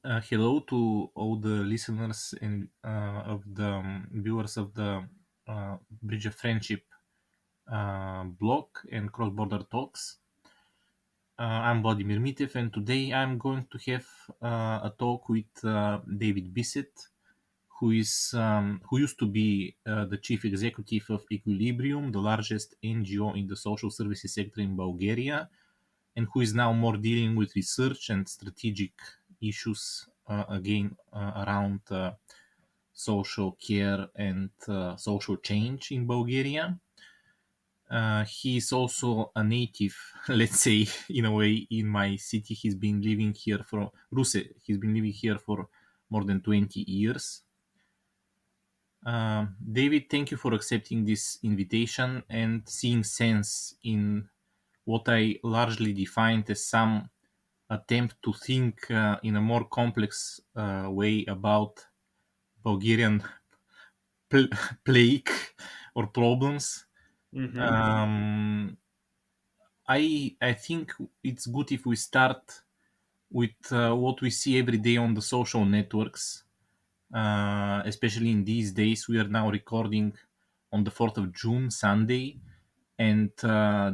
Hello to all the listeners and of the viewers of the Bridge of Friendship blog and Cross Border Talks. I'm Vladimir and today I'm going to have a talk with David Bisset, who used to be the chief executive of Equilibrium, the largest NGO in the social services sector in Bulgaria, and who is now more dealing with research and strategic issues around social care and social change in Bulgaria. He is also a native, let's say, in a way, in my city. He's been living here for Rousse. He's been living here for more than 20 years. David, thank you for accepting this invitation and seeing sense in what I largely defined as some attempt to think in a more complex way about Bulgarian pl- plague or problems. Mm-hmm. Um, I think it's good if we start with what we see every day on the social networks, especially in these days. We are now recording on the 4th of June, Sunday, and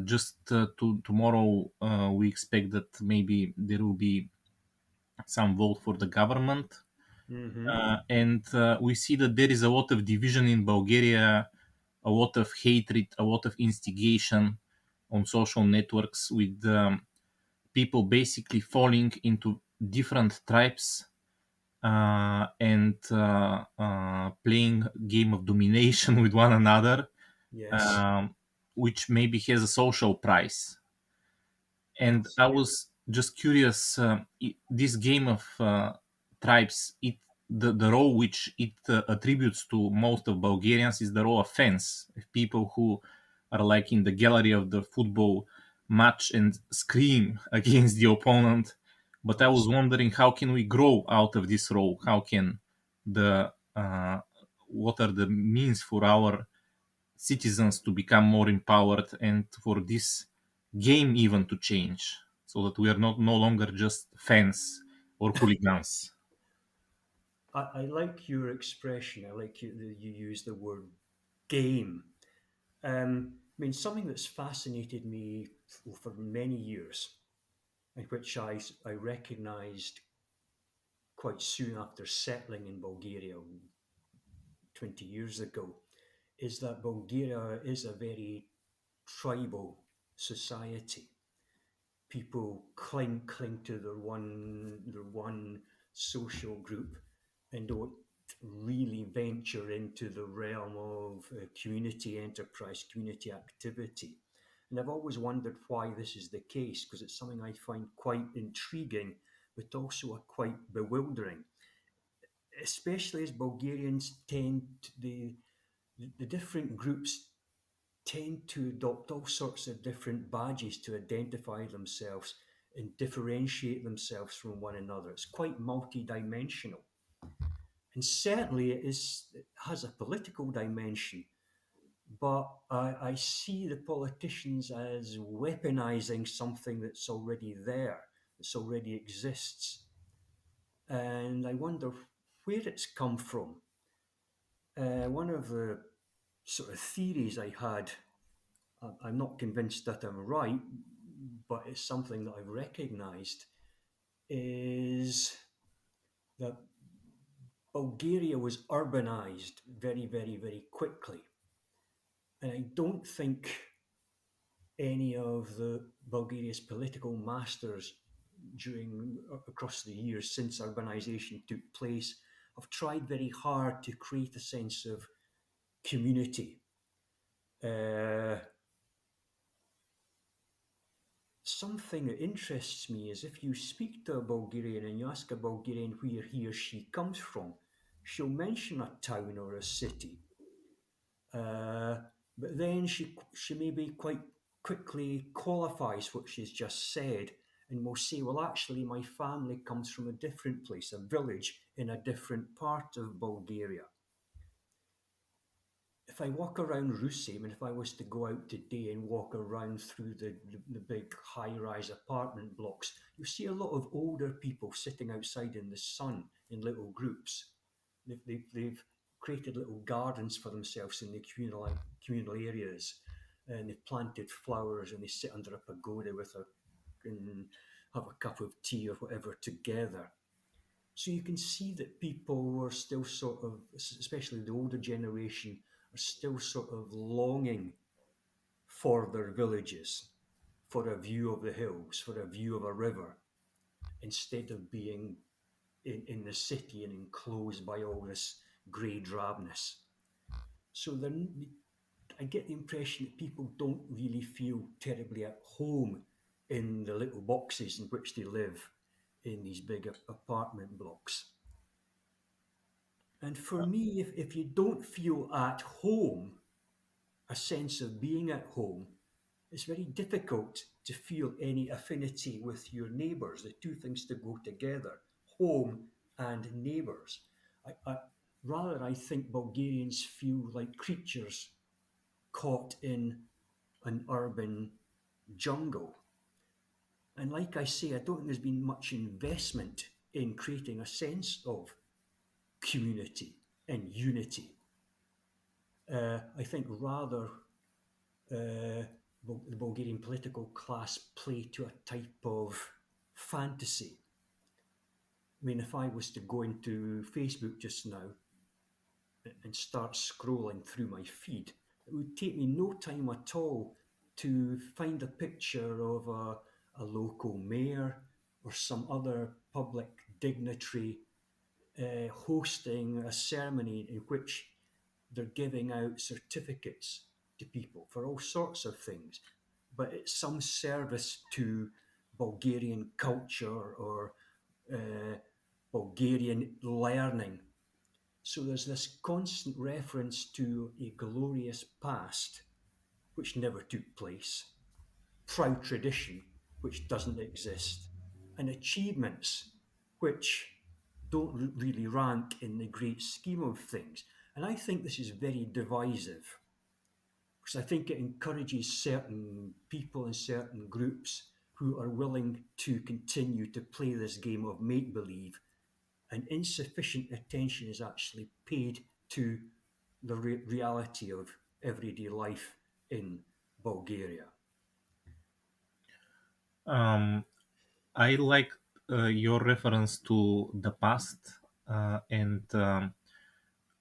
just tomorrow we expect that maybe there will be some vote for the government. Mm-hmm. And we see that there is a lot of division in Bulgaria, a lot of hatred, a lot of instigation on social networks, with people basically falling into different tribes and playing game of domination with one another, Yes. um, which maybe has a social price. And Yes. I was just curious, this game of tribes, the role which it attributes to most of Bulgarians is the role of fans, of people who are like in the gallery of the football match and scream against the opponent. But I was Yes. wondering, how can we grow out of this role? How can the what are the means for our citizens to become more empowered and for this game even to change, so that we are not no longer just fans or hooligans. I like your expression. I like you that you use the word game. I mean, something that's fascinated me for many years, and which I recognized quite soon after settling in Bulgaria 20 years ago, is that Bulgaria is a very tribal society. People cling to their one social group and don't really venture into the realm of community enterprise, community activity. And I've always wondered why this is the case, because it's something I find quite intriguing, but also a quite bewildering, especially as Bulgarians the different groups tend to adopt all sorts of different badges to identify themselves and differentiate themselves from one another. It's quite multidimensional. And certainly it has a political dimension, but I see the politicians as weaponizing something that's already there, that's already exists. And I wonder where it's come from. One of the sort of theories I had, I'm not convinced that I'm right, but it's something that I've recognized, is that Bulgaria was urbanized very, very, very quickly. And I don't think any of the Bulgaria's political masters across the years since urbanization took place have tried very hard to create a sense of community. Uh, Something that interests me is if you speak to a Bulgarian and you ask a Bulgarian where he or she comes from, she'll mention a town or a city. But then she maybe quite quickly qualifies what she's just said and will say, well, actually, my family comes from a different place, a village in a different part of Bulgaria. if I walk around Rousse, I mean, if I was to go out today and walk around through the big high rise apartment blocks, you see a lot of older people sitting outside in the sun in little groups. They've created little gardens for themselves in the communal areas, and they've planted flowers and they sit under a pagoda with a and have a cup of tea or whatever together. So you can see that people are still sort of, especially the older generation, are still sort of longing for their villages, for a view of the hills, for a view of a river, instead of being in the city and enclosed by all this grey drabness. So I get the impression that people don't really feel terribly at home in the little boxes in which they live in these big apartment blocks. And for me, if you don't feel at home, a sense of being at home, it's very difficult to feel any affinity with your neighbours. The two things to go together, home and neighbours. Rather, I think Bulgarians feel like creatures caught in an urban jungle. And like I say, I don't think there's been much investment in creating a sense of community and unity. I think rather the Bulgarian political class play to a type of fantasy. I mean, if I was to go into Facebook just now and start scrolling through my feed, it would take me no time at all to find a picture of a local mayor or some other public dignitary hosting a ceremony in which they're giving out certificates to people for all sorts of things, but it's some service to Bulgarian culture or uh, Bulgarian learning. So there's this constant reference to a glorious past which never took place, proud tradition which doesn't exist, and achievements which don't really rank in the great scheme of things. And I think this is very divisive because I think it encourages certain people and certain groups who are willing to continue to play this game of make believe, and insufficient attention is actually paid to the reality of everyday life in Bulgaria. Um, I like your reference to the past and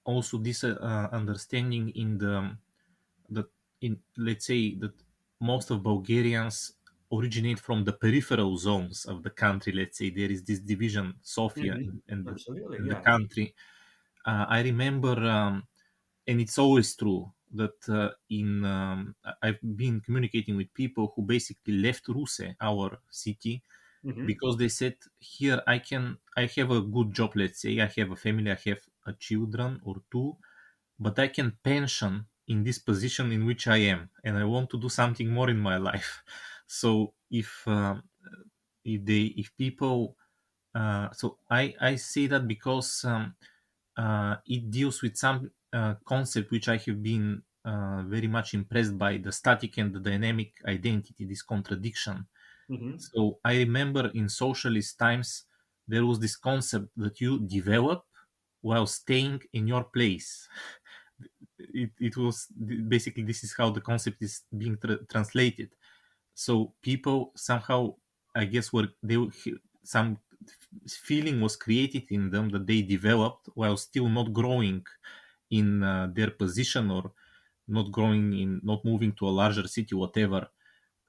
also this understanding in the in let's say that most of Bulgarians originate from the peripheral zones of the country. Let's say there is this division, Sofia, Absolutely, in the yeah. country. I remember, and it's always true that I've been communicating with people who basically left Rousse, our city, Hmm. because they said here I have a good job. Let's say I have a family, I have a children or two, but I can pension in this position in which I am, and I want to do something more in my life. So if people so I say that because it deals with some concept which I have been very much impressed by, the static and the dynamic identity, this contradiction. Hmm. So I remember in socialist times there was this concept that you develop while staying in your place. It was basically, this is how the concept is being translated. So people somehow, I guess, were some feeling was created in them that they developed while still not growing in their position, or not moving to a larger city, whatever.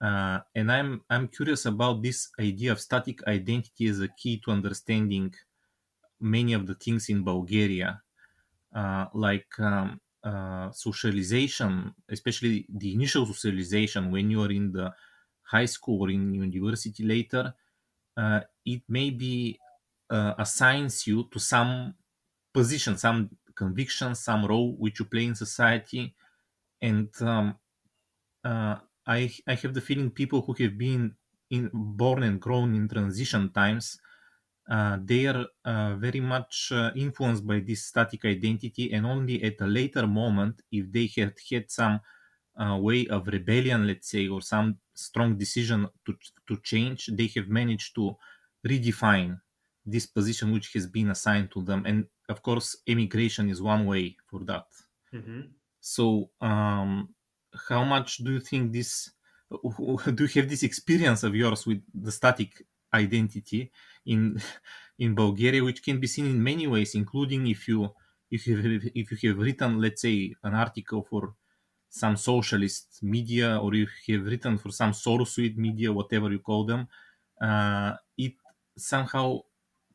And I'm curious about this idea of static identity as a key to understanding many of the things in Bulgaria, like socialization, especially the initial socialization when you are in the high school or in university later. It maybe assigns you to some position, some conviction, some role which you play in society, and I have the feeling people who have been born and grown in transition times they are very much influenced by this static identity, and only at a later moment, if they had some way of rebellion, let's say, or some strong decision to change, they have managed to redefine this position which has been assigned to them. And of course, emigration is one way for that. Mm-hmm. So, how much do you think this? Do you have this experience of yours with the static identity in in Bulgaria, which can be seen in many ways, including if you have written, let's say, an article for some socialist media, or you have written for some Soros media, whatever you call them, it somehow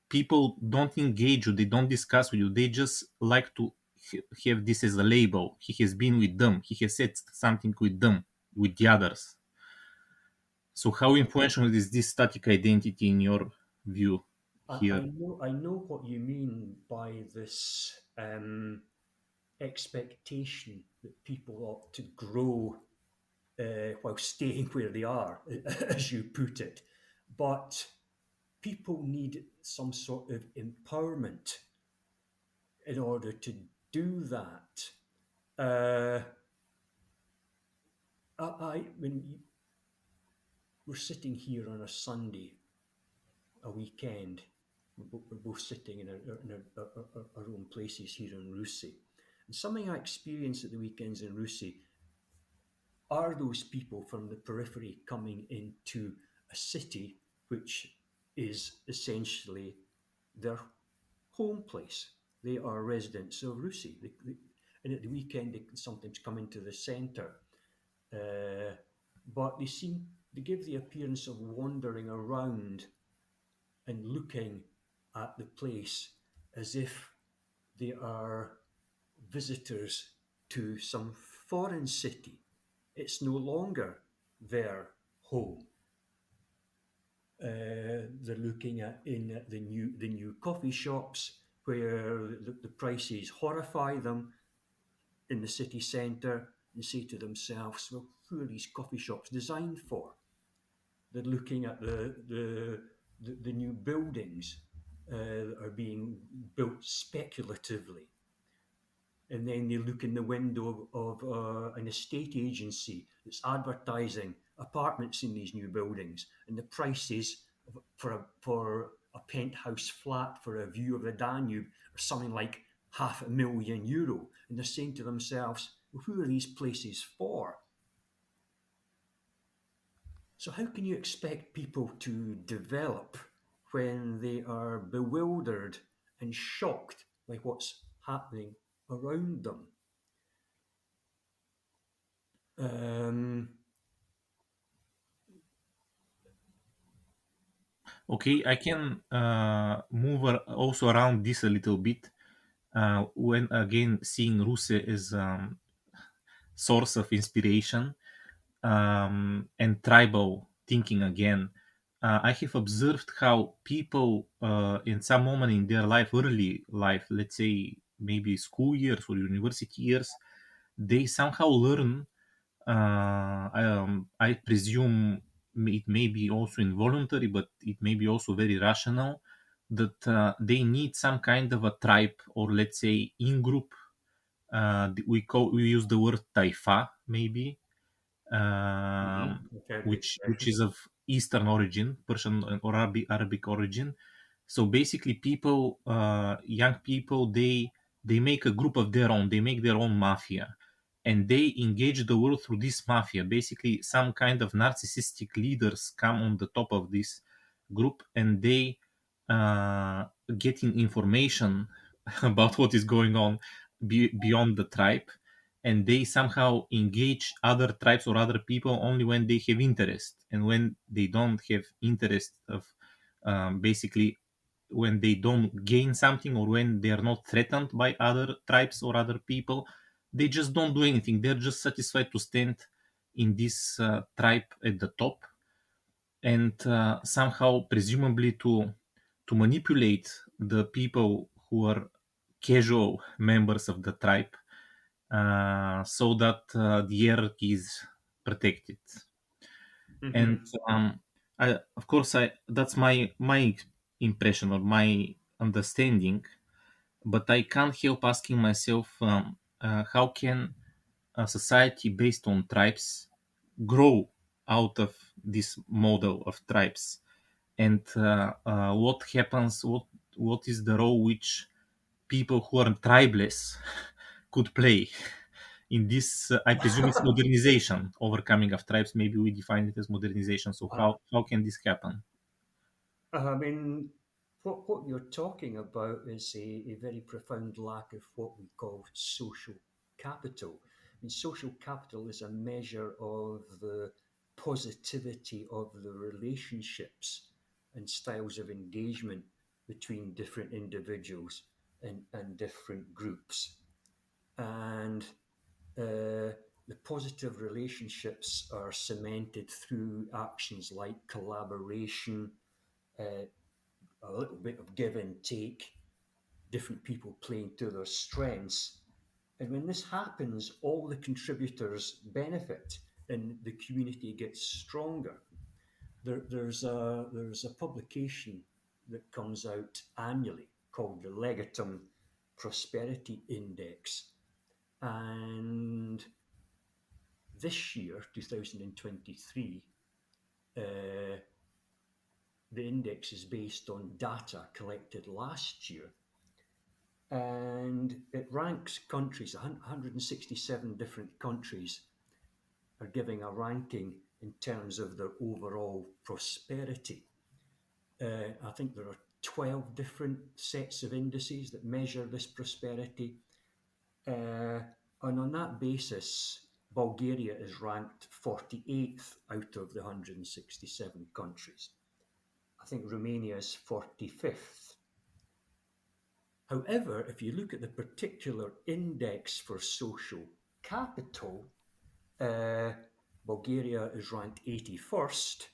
people don't engage you, they don't discuss with you, they just like to have this as a label. He has been with them, he has said something with them, with the others. So how influential is this static identity in your view I here? know what you mean by this expectation that people ought to grow while staying where they are, as you put it. But people need some sort of empowerment in order to do that. Uh, when we're sitting here on a Sunday, a weekend, we're both sitting in our own places here in Rousse. And something I experience at the weekends in Rousse are those people from the periphery coming into a city which is essentially their home place. They are residents of Rousse. And at the weekend, they can sometimes come into the centre. Uh, but they give the appearance of wandering around and looking at the place as if they are visitors to some foreign city. It's no longer their home. They're looking at in the new coffee shops where the prices horrify them in the city centre, and say to themselves, "Well, who are these coffee shops designed for?" They're looking at the new buildings that are being built speculatively, and then they look in the window of an estate agency that's advertising apartments in these new buildings, and the prices for a penthouse flat for a view of the Danube are something like €500,000, and they're saying to themselves, well, "Who are these places for?" So how can you expect people to develop when they are bewildered and shocked by what's happening around them? Um, Okay, I can move also around this a little bit, when again seeing Ruse as source of inspiration, and tribal thinking again. I have observed how people in some moment in their life, early life, let's say maybe school years or university years, they somehow learn. I presume it may be also involuntary, but it may be also very rational, that they need some kind of a tribe, or let's say in group. We use the word taifa maybe, I've heard the which expression. is of Eastern origin, Persian or Arabic origin. So basically, people, young people, they make a group of their own. They make their own mafia, and they engage the world through this mafia. Basically, some kind of narcissistic leaders come on the top of this group, and they getting information about what is going on beyond the tribe, and they somehow engage other tribes or other people only when they have interest, and when they don't have interest of, basically, when they don't gain something, or when they are not threatened by other tribes or other people, they just don't do anything. They're just satisfied to stand in this tribe at the top, and somehow presumably to manipulate the people who are casual members of the tribe, so that the hierarchy is protected. And Hmm. of course, that's my impression or my understanding, but I can't help asking myself, how can a society based on tribes grow out of this model of tribes, and what happens, what is the role which people who are tribeless could play in this, I presume it's modernization, overcoming of tribes. Maybe we define it as modernization. So Uh, how can this happen? I mean, what you're talking about is a very profound lack of what we call social capital. I mean, social capital is a measure of the positivity of the relationships and styles of engagement between different individuals and different groups. And the positive relationships are cemented through actions like collaboration, uh, a little bit of give and take, different people playing to their strengths. And when this happens, all the contributors benefit and the community gets stronger. There's a publication that comes out annually called the Legatum Prosperity Index. And this year, 2023, uh, the index is based on data collected last year, and it ranks countries. 167 different countries are giving a ranking in terms of their overall prosperity. I think there are 12 different sets of indices that measure this prosperity. And on that basis, Bulgaria is ranked 48th out of the 167 countries. I think Romania is 45th. However, if you look at the particular index for social capital, uh, Bulgaria is ranked 81st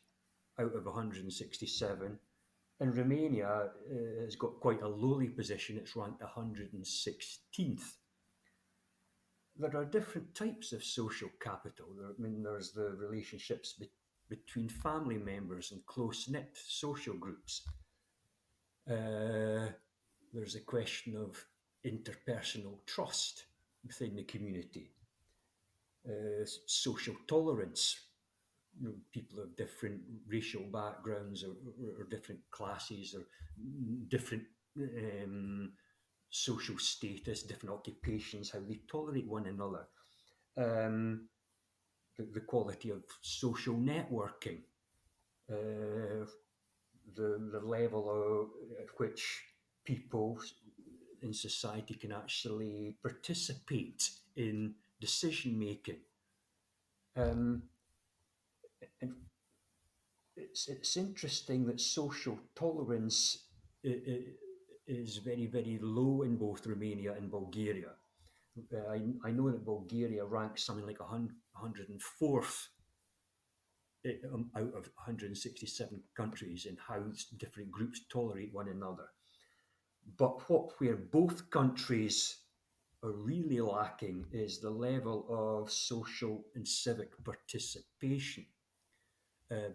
out of 167, and Romania has got quite a lowly position. It's ranked 116th. There are different types of social capital. There's the relationships between family members and close knit social groups. Uh, there's a question of interpersonal trust within the community, social tolerance. People of different racial backgrounds or different classes or different social status, different occupations, how they tolerate one another. Um, the quality of social networking, the level at which people in society can actually participate in decision making. Um, and it's interesting that social tolerance is very, very low in both Romania and Bulgaria. I know that Bulgaria ranks something like 104th out of 167 countries in how different groups tolerate one another. But where both countries are really lacking is the level of social and civic participation. Uh,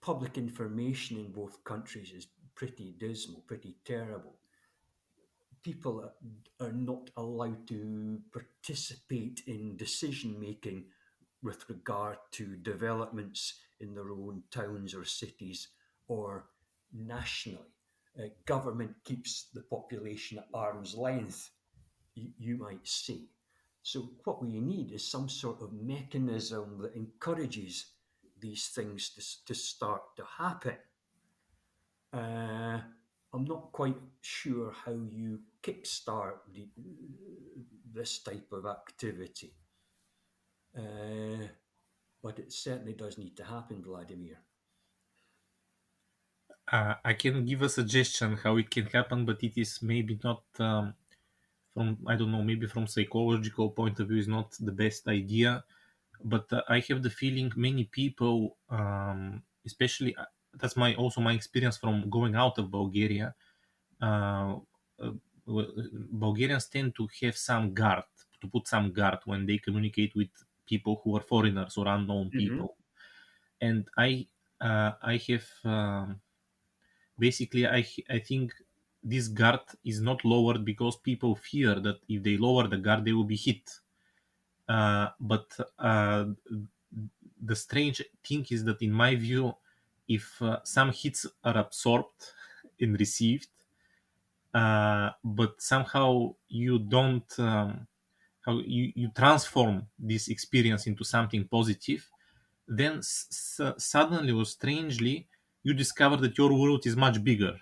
Public information in both countries is pretty dismal, pretty terrible. People are not allowed to participate in decision making with regard to developments in their own towns or cities or nationally. Government keeps the population at arm's length, you might say. So, what we need is some sort of mechanism that encourages these things to start to happen. Uh, I'm not quite sure how you kickstart this type of activity, uh, but it certainly does need to happen, Vladimir. I can give a suggestion how it can happen, but it is maybe not, from, I don't know, maybe from psychological point of view is not the best idea. But I have the feeling many people, especially, that's my also my experience from going out of Bulgaria. Uh, uh, Bulgarians tend to have some guard, to put some guard when they communicate with people who are foreigners or unknown Hmm. people. And I have Basically, I think this guard is not lowered because people fear that if they lower the guard, they will be hit. But the strange thing is that, in my view, if some hits are absorbed and received, but somehow you don't, how you transform this experience into something positive, then suddenly or strangely you discover that your world is much bigger.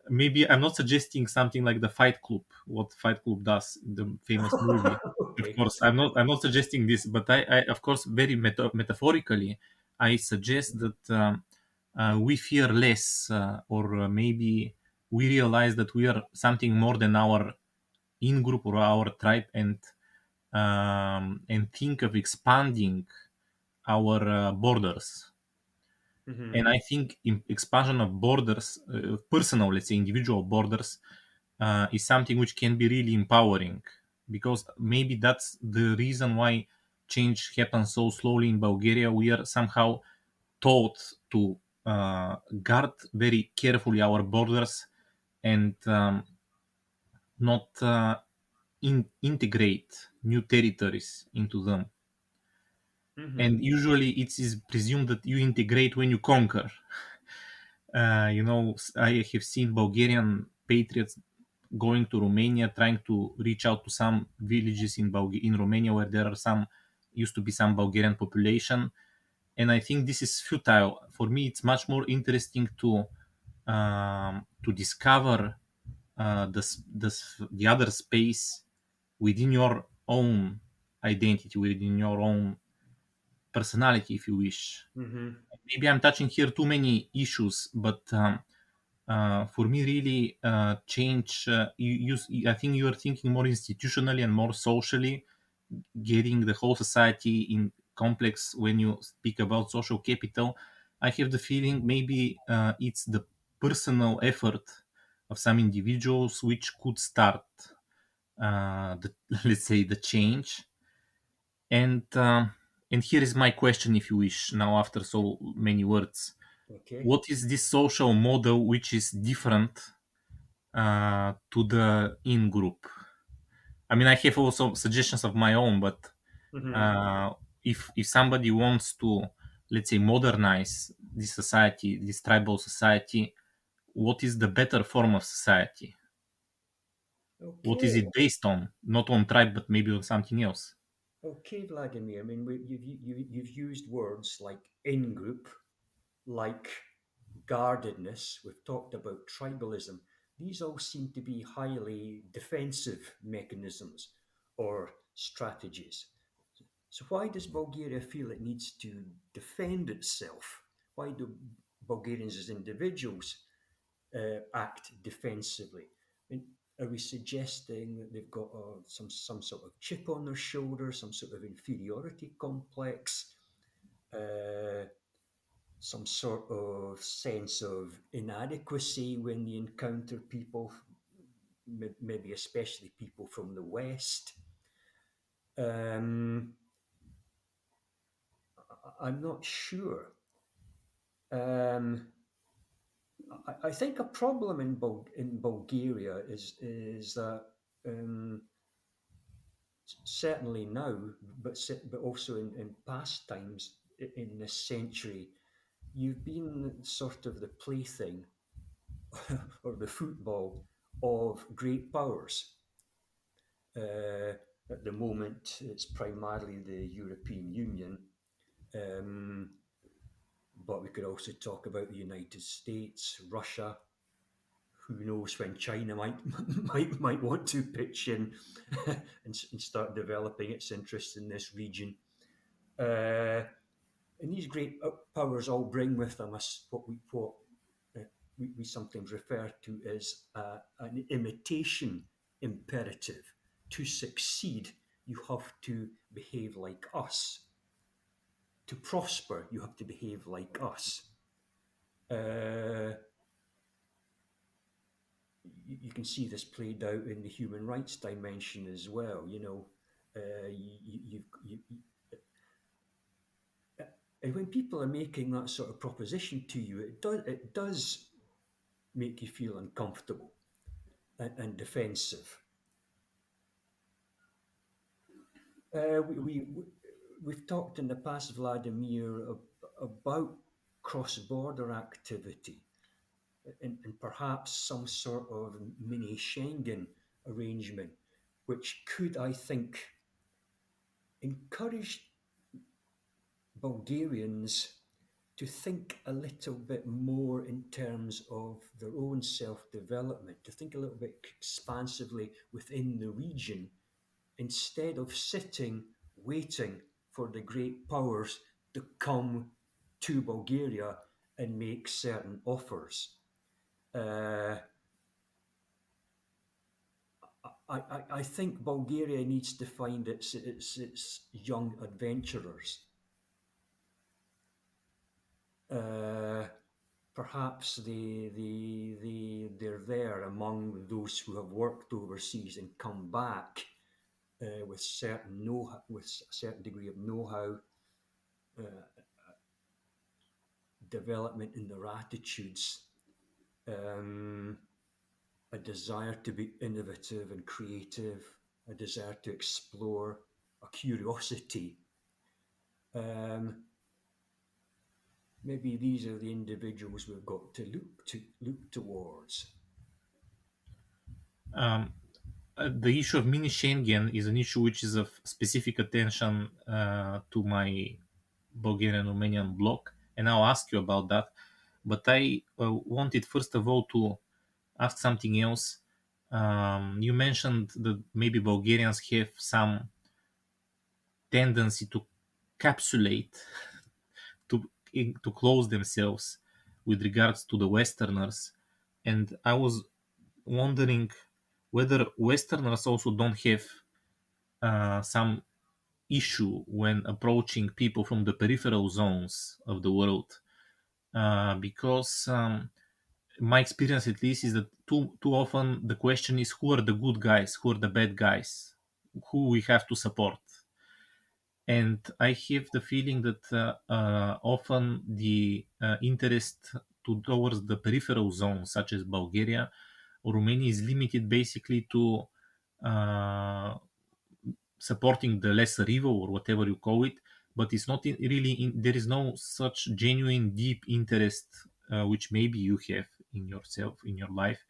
Maybe I'm not suggesting something like the Fight Club, what Fight Club does, the famous movie. Of Okay. course, I'm not suggesting this, but I of course, very metaphorically, I suggest that we fear less, or maybe we realize that we are something more than our in group or our tribe, and think of expanding our borders. And Hmm. I think expansion of borders, personal, let's say individual borders, is something which can be really empowering, because maybe that's the reason why change happens so slowly in Bulgaria. We are somehow taught to guard very carefully our borders, and not integrate new territories into them. And Hmm. usually it is presumed that you integrate when you conquer. I have seen Bulgarian patriots going to Romania, trying to reach out to some villages in Romania where there are some used to be some Bulgarian population, and I think this is futile. For me, it's much more interesting to discover the other space within your own identity, within your own personality, if you wish. Hmm. Maybe I'm touching here too many issues, but for me, really, change. I think you are thinking more institutionally and more socially, getting the whole society in complex when you speak about social capital. I have the feeling maybe it's the personal effort of some individuals which could start, let's say, the change. And um, and here is my question, if you wish, now after so many words: Okay. what is this social model which is different to the in group? I mean, I have also suggestions of my own, but Hmm. uh, if somebody wants to, let's say, modernize this society, this tribal society, what is the better form of society? What is Okay. it based on? Not on tribe, but maybe on something else. Okay, Vladimir. I mean, you've used words like in group, like guardedness. We've talked about tribalism. These all seem to be highly defensive mechanisms or strategies. So, why does Bulgaria feel it needs to defend itself? Why do Bulgarians as individuals act defensively? I mean, are we suggesting that they've got some sort of chip on their shoulder, some sort of inferiority complex, uh, some sort of sense of inadequacy when they encounter people, maybe especially people from the West? Um, I'm not sure. Um, I think a problem in Bulgaria is that certainly now, but also in past times in this century, you've been sort of the plaything or the football of great powers. Uh, at the moment, it's primarily the European Union, um, but we could also talk about the United States, Russia. Who knows when China might might want to pitch in and start developing its interest in this region. Uh, and these great powers all bring with them us what we sometimes refer to as an imitation imperative. To succeed, you have to behave like us. To prosper, you have to behave like us. Uh, you can see this played out in the human rights dimension as well. You know, And when people are making that sort of proposition to you, it does make you feel uncomfortable and defensive. We've talked in the past, Vladimir, about cross-border activity and perhaps some sort of mini-Schengen arrangement, which could, I think, encourage Bulgarians to think a little bit more in terms of their own self-development, to think a little bit expansively within the region instead of sitting waiting for the great powers to come to Bulgaria and make certain offers. Uh, I think Bulgaria needs to find its young adventurers. Uh, Perhaps they're there among those who have worked overseas and come back with with a certain degree of know-how, development in their attitudes, um, a desire to be innovative and creative, a desire to explore, a curiosity. Um, Maybe these are the individuals we've got to look towards. Um, the issue of mini-Schengen is an issue which is of specific attention to my Bulgarian Romanian bloc, and I'll ask you about that. But I wanted first of all to ask something else. You mentioned that maybe Bulgarians have some tendency to capsulate, to close themselves with regards to the Westerners, and I was wondering whether Westerners also don't have some issue when approaching people from the peripheral zones of the world, because my experience at least is that too often the question is who are the good guys, who are the bad guys, who we have to support. And I have the feeling that often the interest towards the peripheral zones, such as Bulgaria or Romania, is limited basically to uh, supporting the lesser evil or whatever you call it, but it's not really there is no such genuine deep interest which maybe you have in yourself in your life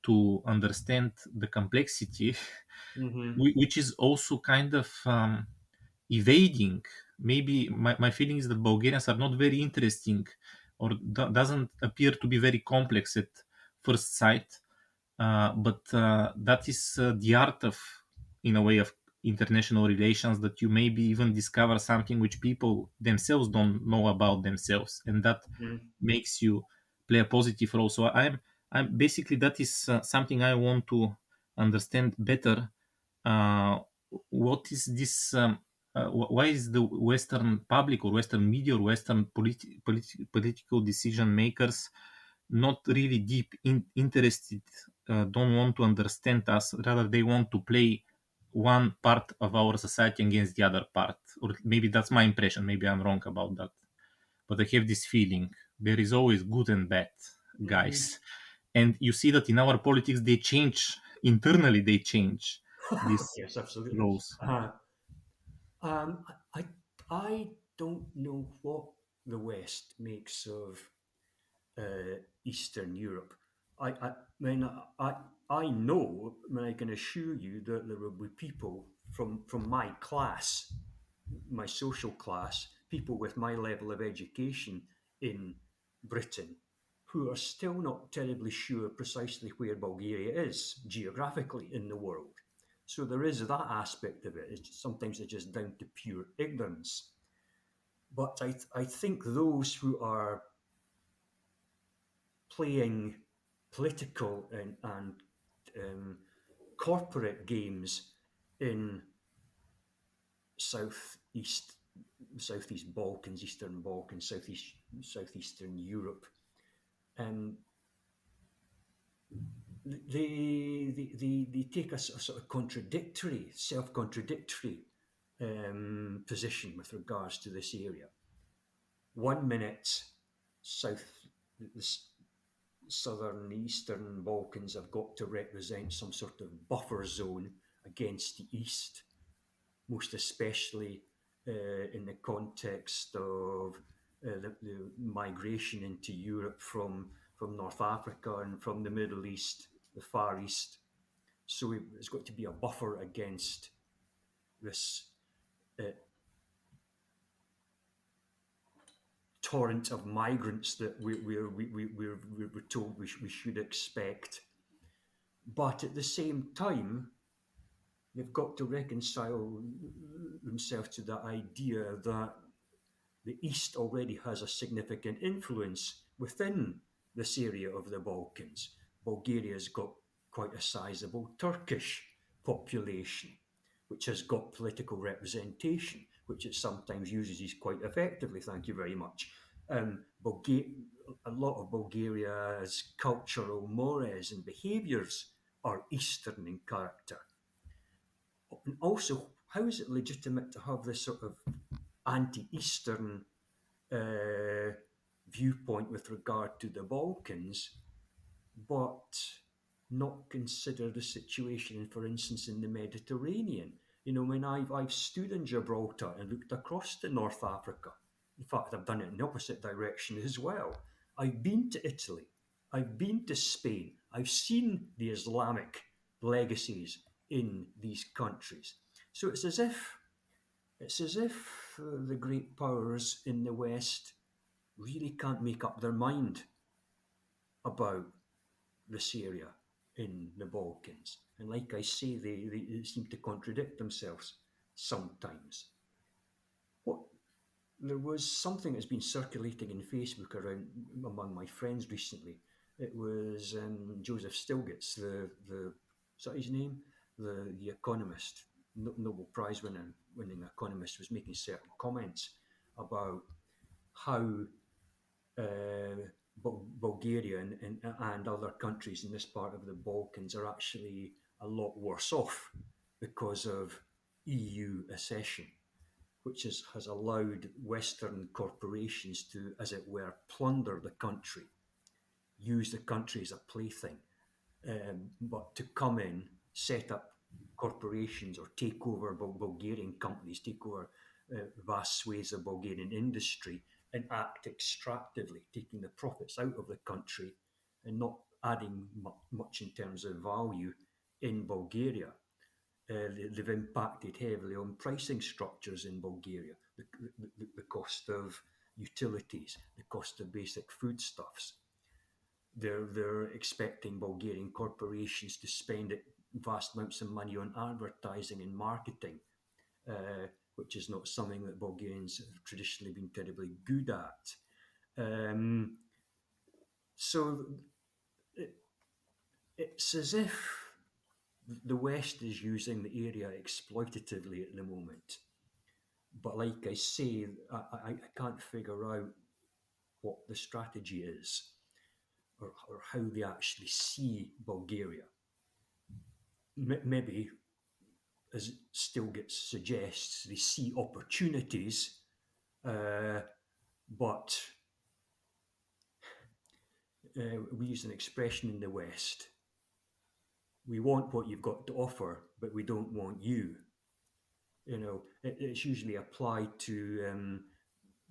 to understand the complexity Mm-hmm. which is also kind of evading. Maybe my feeling is that Bulgarians are not very interesting or doesn't appear to be very complex at first sight, but that is the art of, in a way, of international relations, that you maybe even discover something which people themselves don't know about themselves, and that Mm-hmm. makes you play a positive role. So I'm basically, that is something I want to understand better. uh, what is this? Why is the Western public or Western media or Western political decision makers not really deep interested, don't want to understand us, rather they want to play one part of our society against the other part? Or maybe that's my impression, maybe I'm wrong about that, but I have this feeling there is always good and bad Mm-hmm. guys. And you see that in our politics they change internally, they change these Yes, absolutely. roles. Uh, um, I, I I don't know what the West makes of Eastern Europe. I mean, I know, I mean, I can assure you that there will be people from my class, my social class, people with my level of education in Britain, who are still not terribly sure precisely where Bulgaria is geographically in the world. So there is that aspect of it. Sometimes it's just down to pure ignorance. But I think those who are playing political and um, corporate games in southeast southeast Balkans, Eastern Balkans, southeastern Europe, and they take a sort of contradictory, self-contradictory position with regards to this area. One minute, south, the southern Eastern Balkans have got to represent some sort of buffer zone against the East, most especially in the context of the migration into Europe from North Africa and from the Middle East, the Far East. So it's got to be a buffer against this uh, torrent of migrants that we're told we should expect. But at the same time, they've got to reconcile themselves to the idea that the East already has a significant influence within this area of the Balkans. Bulgaria's got quite a sizable Turkish population, which has got political representation, which it sometimes uses quite effectively. Thank you very much. A lot of Bulgaria's cultural mores and behaviours are Eastern in character. And also, how is it legitimate to have this sort of anti-Eastern uh, viewpoint with regard to the Balkans, but not consider the situation, for instance, in the Mediterranean? You know, when I've stood in Gibraltar and looked across to North Africa, in fact, I've done it in the opposite direction as well. I've been to Italy, I've been to Spain, I've seen the Islamic legacies in these countries. So it's as if the great powers in the West really can't make up their mind about this area in the Balkans. And like I say, they seem to contradict themselves sometimes. What There was something that's been circulating in Facebook around among my friends recently. It was Joseph Stiglitz, the is that his name? The economist, Nobel Prize winning economist, was making certain comments about how Bulgaria and other countries in this part of the Balkans are actually a lot worse off because of EU accession, which has allowed Western corporations to, as it were, plunder the country, use the country as a plaything, but to come in, set up corporations or take over Bulgarian companies, take over vast swathes of Bulgarian industry and act extractively, taking the profits out of the country and not adding much in terms of value in Bulgaria. They've impacted heavily on pricing structures in Bulgaria, the cost of utilities, the cost of basic foodstuffs. They're expecting Bulgarian corporations to spend vast amounts of money on advertising and marketing, which is not something that Bulgarians have traditionally been terribly good at. Um, so it's as if the West is using the area exploitatively at the moment. But like I say, I can't figure out what the strategy is, or how they actually see Bulgaria. Maybe, as Stilgett suggests, they see opportunities, uh, but we use an expression in the West: we want what you've got to offer, but we don't want you. You know, it's usually applied to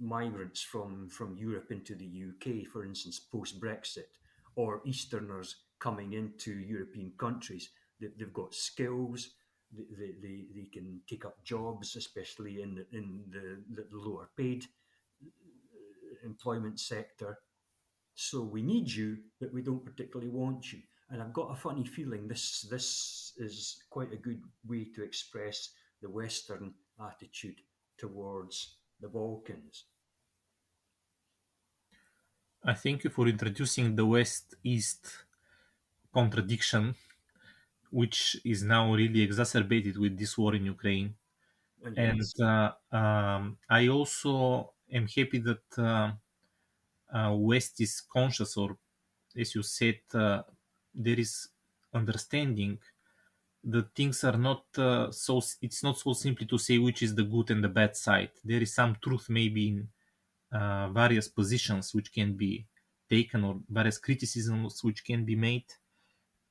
migrants from Europe into the UK, for instance, post Brexit, or Easterners coming into European countries. They've got skills, they can take up jobs, especially in the lower paid employment sector. So we need you, but we don't particularly want you. And I've got a funny feeling this is quite a good way to express the Western attitude towards the Balkans. I thank you for introducing the West East contradiction, which is now really exacerbated with this war in Ukraine. And Yes. I also am happy that West is conscious, or as you said, there is understanding that things are not it's not so simply to say which is the good and the bad side. There is some truth maybe in various positions which can be taken or various criticisms which can be made.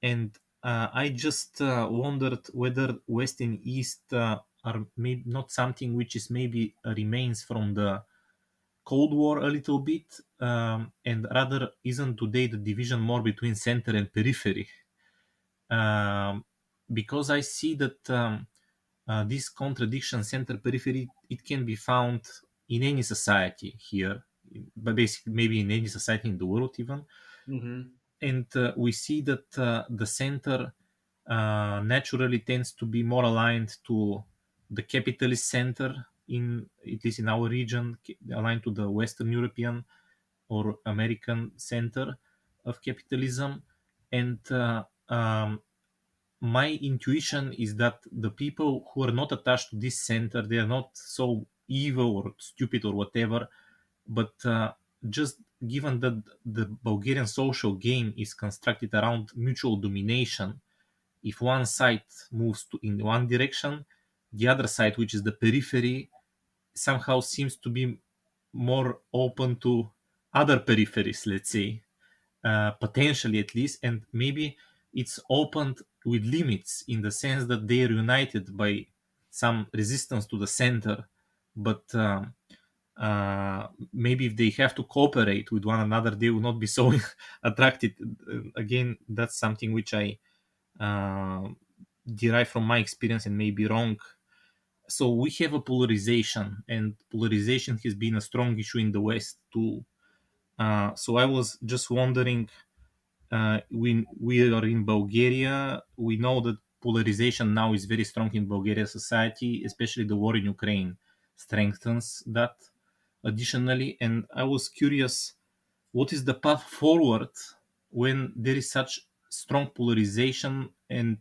And I just wondered whether West and East are maybe not something which is maybe remains from the Cold War a little bit, and rather isn't today the division more between center and periphery? Um, because I see that this contradiction, center periphery, it can be found in any society here, but basically maybe in any society in the world even. Mm-hmm. And we see that the center naturally tends to be more aligned to the capitalist center, in at least in our region, aligned to the Western European or American center of capitalism. And my intuition is that the people who are not attached to this center, they are not so evil or stupid or whatever, but just given that the Bulgarian social game is constructed around mutual domination, if one side moves in one direction, the other side, which is the periphery, somehow seems to be more open to other peripheries, let's say, potentially at least, and maybe it's opened with limits in the sense that they are united by some resistance to the center, but maybe if they have to cooperate with one another, they will not be so attracted. Again, that's something which I uh, derive from my experience and may be wrong. So we have a polarization, and polarization has been a strong issue in the West too. So I was just wondering, we are in Bulgaria. We know that polarization now is very strong in Bulgaria society, especially the war in Ukraine strengthens that additionally. And I was curious, what is the path forward when there is such strong polarization and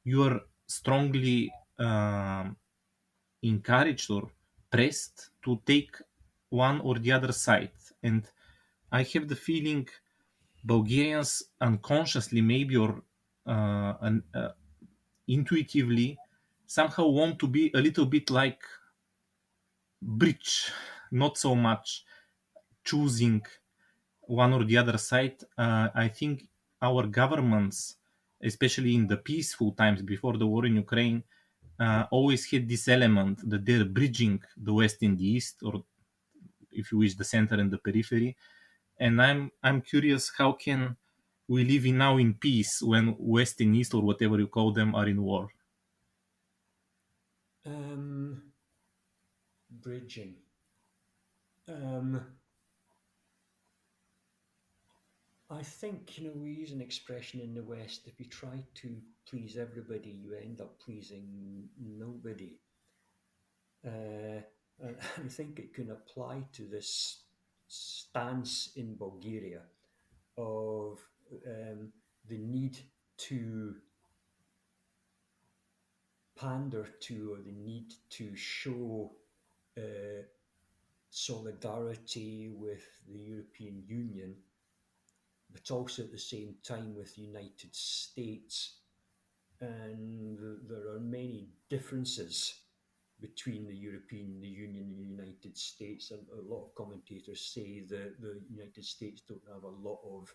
you are strongly encouraged or pressed to take one or the other side? And I have the feeling Bulgarians unconsciously, maybe, or intuitively, somehow want to be a little bit like bridge, not so much choosing one or the other side. I think our governments, especially in the peaceful times before the war in Ukraine, always had this element that they're bridging the West and the East, or if you wish, the center and the periphery. And I'm curious, how can we live in now in peace when West and East, or whatever you call them, are in war? Um, Bridging. Um, I think, we use an expression in the West: if you try to please everybody, you end up pleasing nobody. And I think it can apply to this stance in Bulgaria of the need to pander to, or the need to show uh, solidarity with the European Union, but also at the same time with the United States. And there are many differences between the European the Union and the United States. And a lot of commentators say that the United States don't have a lot of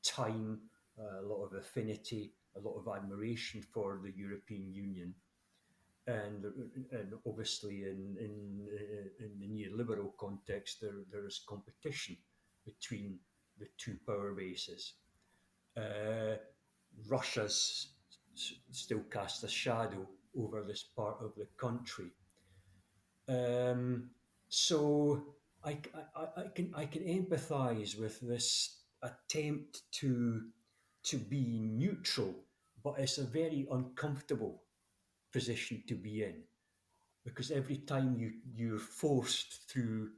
time, a lot of affinity, a lot of admiration for the European Union. And obviously in the neoliberal context, there is competition between the two power bases. Uh, Russia's still casts a shadow over this part of the country. Um, so I can empathise with this attempt to be neutral, but it's a very uncomfortable position to be in, because every time you're forced through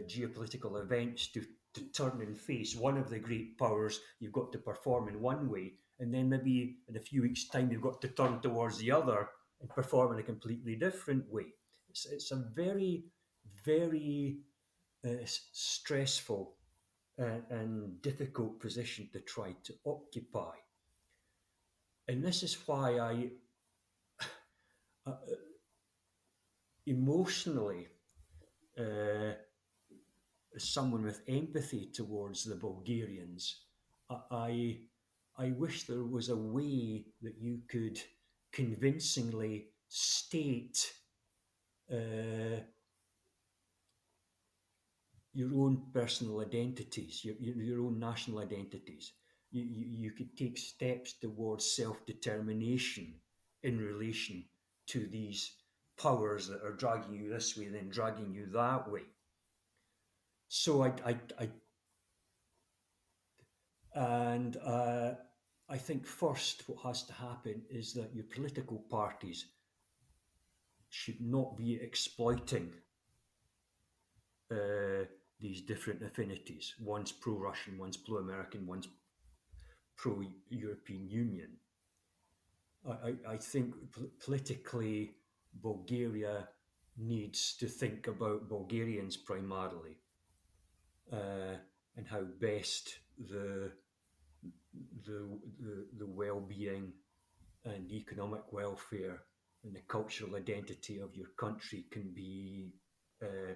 geopolitical events to turn and face one of the great powers, you've got to perform in one way, and then maybe in a few weeks' time you've got to turn towards the other and perform in a completely different way. It's a very, very stressful and difficult position to try to occupy. And this is why uh, emotionally, uh, as someone with empathy towards the Bulgarians, I, I wish there was a way that you could convincingly state uh, your own personal identities, your own national identities. You could take steps towards self determination in relation to these powers that are dragging you this way, then dragging you that way. So and I think first what has to happen is that your political parties should not be exploiting uh, these different affinities. One's pro-Russian, one's pro-American, one's pro-European Union. I think politically, Bulgaria needs to think about Bulgarians primarily, uh, and how best the well-being and economic welfare and the cultural identity of your country can be uh,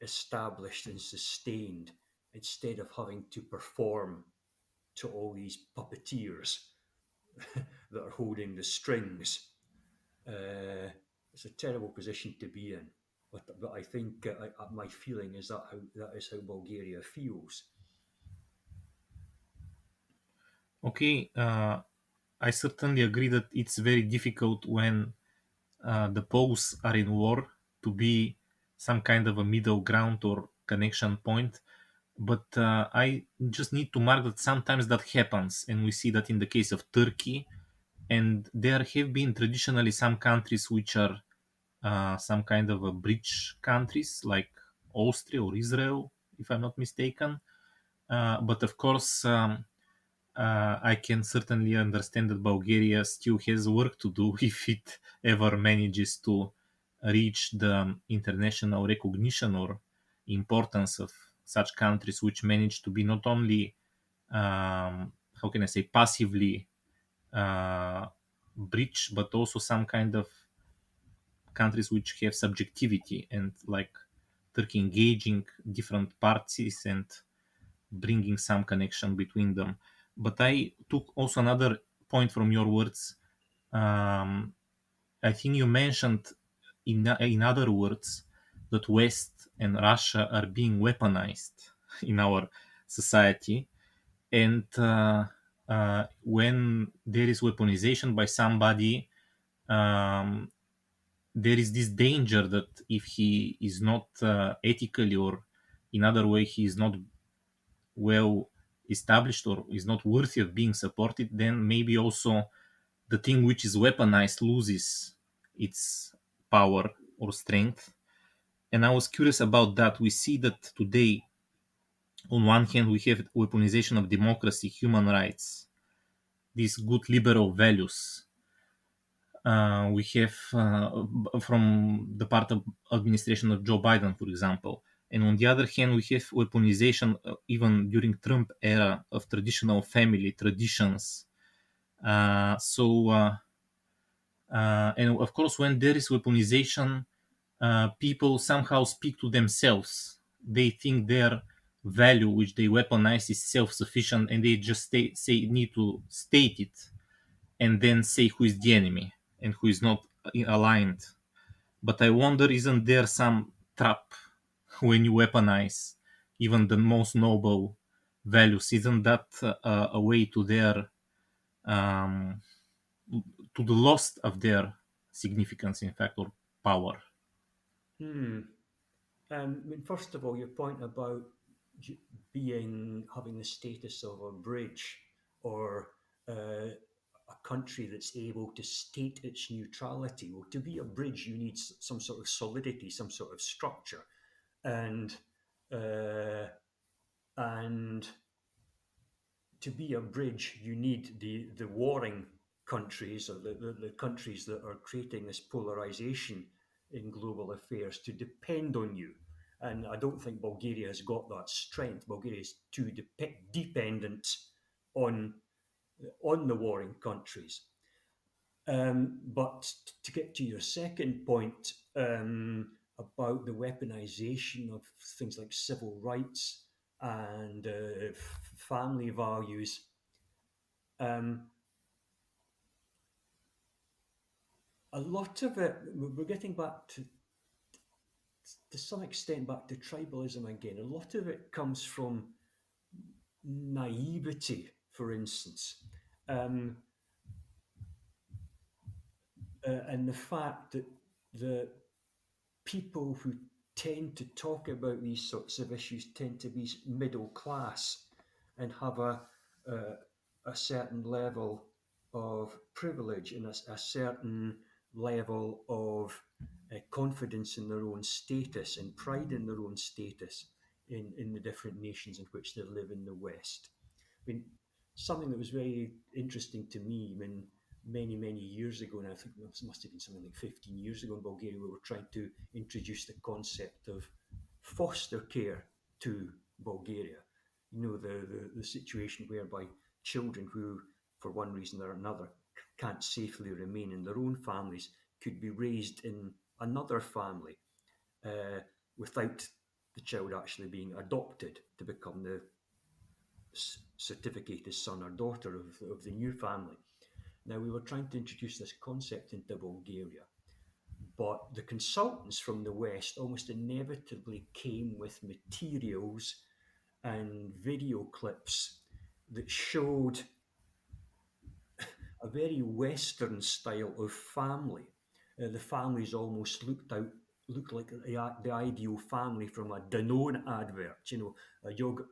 established and sustained, instead of having to perform to all these puppeteers that are holding the strings. It's a terrible position to be in, but I think my feeling is that is how Bulgaria feels. Okay, I certainly agree that it's very difficult when the poles are in war to be some kind of a middle ground or connection point. But I just need to mark that sometimes that happens, and we see that in the case of Turkey. And there have been traditionally some countries which are some kind of a bridge countries, like Austria or Israel, if I'm not mistaken. But of course, I can certainly understand that Bulgaria still has work to do if it ever manages to reach the international recognition or importance of such countries, which manage to be not only, how can I say, passively uh, bridge, but also some kind of countries which have subjectivity and like Turkey engaging different parties and bringing some connection between them. But I took also another point from your words. Um, I think you mentioned, in other words, that West and Russia are being weaponized in our society. And when there is weaponization by somebody, um, there is this danger that if he is not ethically or in other way he is not well established or is not worthy of being supported, then maybe also the thing which is weaponized loses its power or strength. And I was curious about that. We see that today, on one hand, we have weaponization of democracy, human rights, these good liberal values. We have from the part of administration of Joe Biden, for example. And on the other hand, we have weaponization, even during Trump era, of traditional family traditions. And of course, when there is weaponization, people somehow speak to themselves. They think their value, which they weaponize, is self-sufficient, and they just say need to state it, and then say who is the enemy and who is not aligned. But I wonder, isn't there some trap when you weaponize even the most noble values? Isn't that a way to their um, to the loss of their significance, in fact, or power? Hmm. I mean, first of all, your point about being having the status of a bridge, or a country that's able to state its neutrality. Well, to be a bridge, you need some sort of solidity, some sort of structure, and uh, and to be a bridge, you need the warring countries, or the countries that are creating this polarization in global affairs, to depend on you. And I don't think Bulgaria has got that strength. Bulgaria is too dependent on the warring countries. But to get to your second point, about the weaponization of things like civil rights and family values. Um, a lot of it, we're getting back to some extent, back to tribalism again. A lot of it comes from naivety, for instance, um, and the fact that the people who tend to talk about these sorts of issues tend to be middle class and have a, a certain level of privilege and a certain level of confidence in their own status and pride in their own status in the different nations in which they live in the West. I mean, something that was very interesting to me when many years ago, and I think this must have been something like 15 years ago in Bulgaria, we were trying to introduce the concept of foster care to Bulgaria. You know, the situation whereby children who, for one reason or another, can't safely remain in their own families could be raised in another family uh, without the child actually being adopted to become the certificated son or daughter of the new family. Now, we were trying to introduce this concept into Bulgaria, but the consultants from the West almost inevitably came with materials and video clips that showed a very Western style of family. The families almost looked like the ideal family from a Danone advert, you know, a yogurt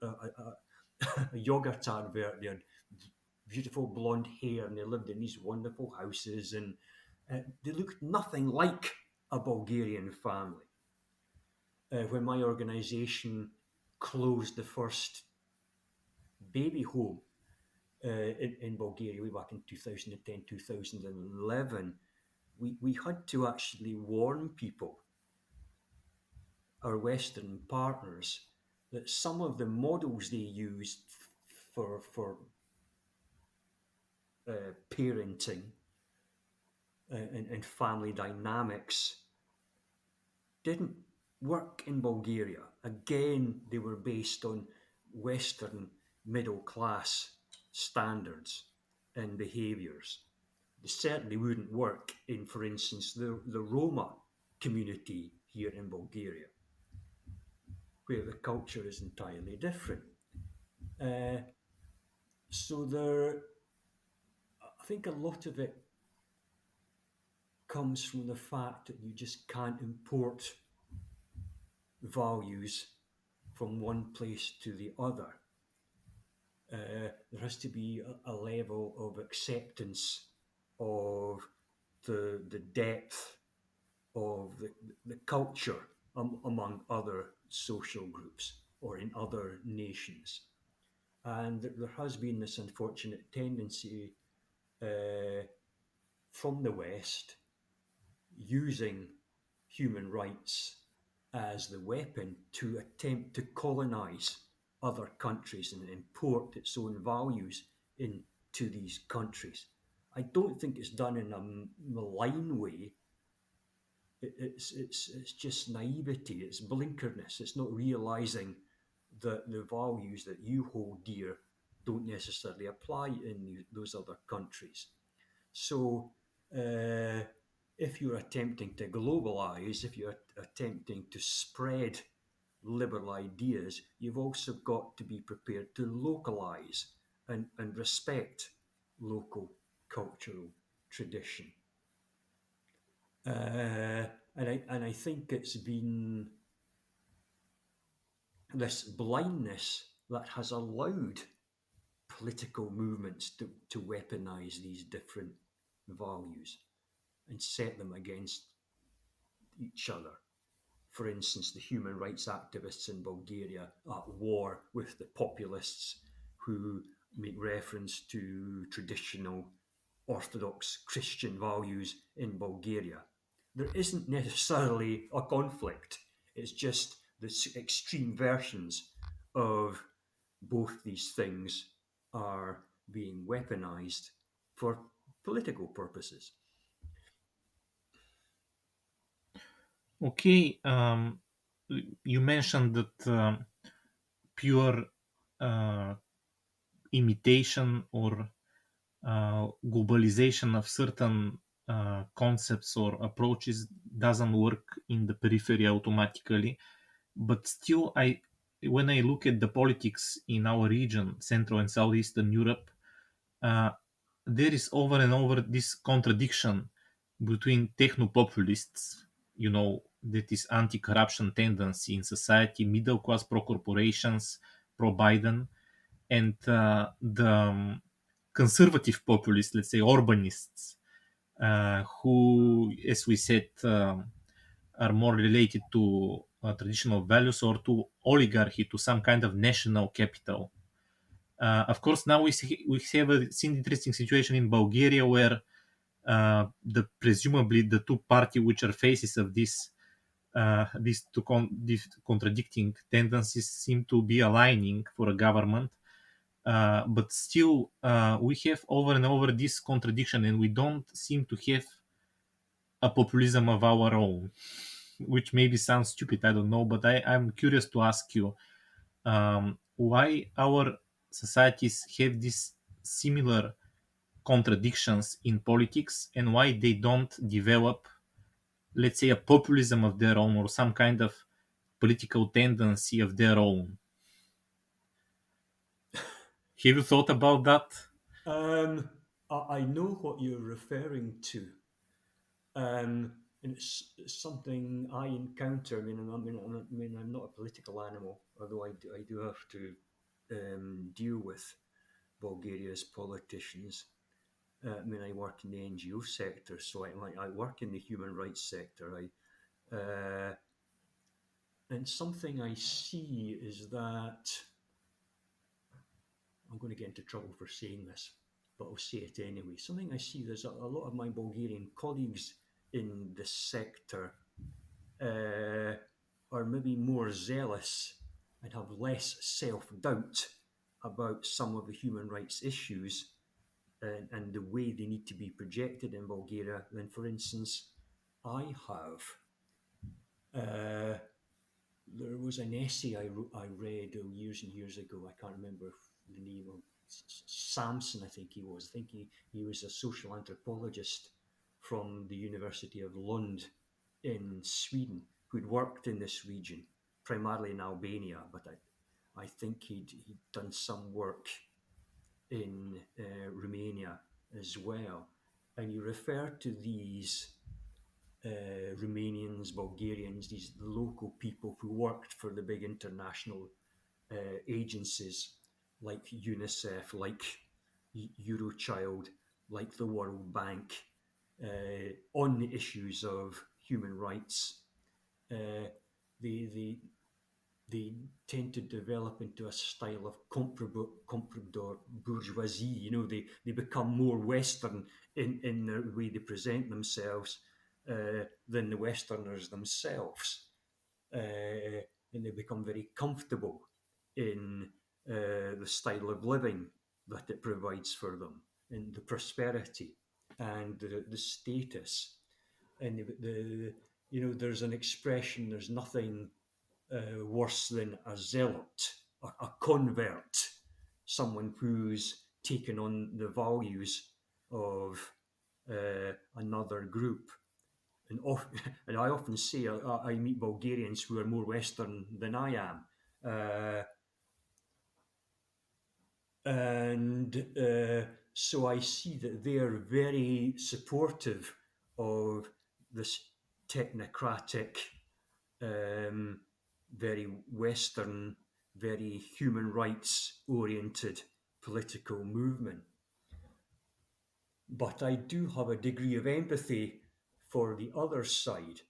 advert. They had beautiful blonde hair and they lived in these wonderful houses, and they looked nothing like a Bulgarian family. When my organisation closed the first baby home in Bulgaria way back in 2010, 2011, we had to actually warn people, our Western partners, that some of the models they used for parenting and family dynamics didn't work in Bulgaria. Again, they were based on Western middle class standards and behaviours. They certainly wouldn't work in, for instance, the Roma community here in Bulgaria, where the culture is entirely different. Uh, so I think a lot of it comes from the fact that you just can't import values from one place to the other. There has to be a level of acceptance of the depth of the culture among other social groups or in other nations. And there has been this unfortunate tendency uh, from the West using human rights as the weapon to attempt to colonize other countries and import its own values into these countries. I don't think it's done in a malign way. It's just naivety, it's blinkerness, it's not realizing that the values that you hold dear don't necessarily apply in those other countries. So, if you're attempting to globalize, if you're attempting to spread liberal ideas, you've also got to be prepared to localize and respect local cultural tradition. And I think it's been this blindness that has allowed political movements to weaponize these different values and set them against each other. For instance, the human rights activists in Bulgaria are at war with the populists who make reference to traditional Orthodox Christian values in Bulgaria. There isn't necessarily a conflict, it's just the extreme versions of both these things are being weaponized for political purposes. Okay, you mentioned that pure uh, imitation or globalization of certain concepts or approaches doesn't work in the periphery automatically. But still, when I look at the politics in our region, Central and Southeastern Europe, uh, there is over and over this contradiction between technopopulists, that is anti-corruption tendency in society, middle class pro corporations, pro Biden, and the conservative populists, let's say urbanists, who, as we said, are more related to traditional values or to oligarchy, to some kind of national capital. Of course, now we have seen interesting situation in Bulgaria where the presumably the two party which are faces of these contradicting tendencies seem to be aligning for a government. But still, we have over and over this contradiction, and we don't seem to have a populism of our own, which maybe sounds stupid. I don't know, but I'm curious to ask you why our societies have these similar contradictions in politics and why they don't develop, let's say, a populism of their own or some kind of political tendency of their own. Have you thought about that? Um, I know what you're referring to. And it's something I encounter. I'm not a political animal, although I do have to deal with Bulgaria's politicians. I work in the NGO sector, so I work in the human rights sector. And something I see is that I'm going to get into trouble for saying this, but I'll say it anyway. Something I see, there's a lot of my Bulgarian colleagues in the sector uh, are maybe more zealous and have less self doubt about some of the human rights issues and the way they need to be projected in Bulgaria than, for instance, I have. Uh, there was an essay I read years and years ago. I can't remember the name of Samson, I think he was. I think he was a social anthropologist from the University of Lund in Sweden who'd worked in this region, primarily in Albania, but I think he'd done some work in Romania as well. And he referred to these Romanians, Bulgarians, these local people who worked for the big international agencies like UNICEF, like Eurochild, like the World Bank, on the issues of human rights. Uh, they they tend to develop into a style of comprador bourgeoisie. They become more Western in the way they present themselves than the Westerners themselves. And they become very comfortable in the style of living that it provides for them, and the prosperity and the status. And there's an expression, there's nothing worse than a zealot, a convert, someone who's taken on the values of another group. And, and I often say I meet Bulgarians who are more Western than I am. Uh, and so I see that they are very supportive of this technocratic, um, very Western, very human rights oriented political movement. But I do have a degree of empathy for the other side.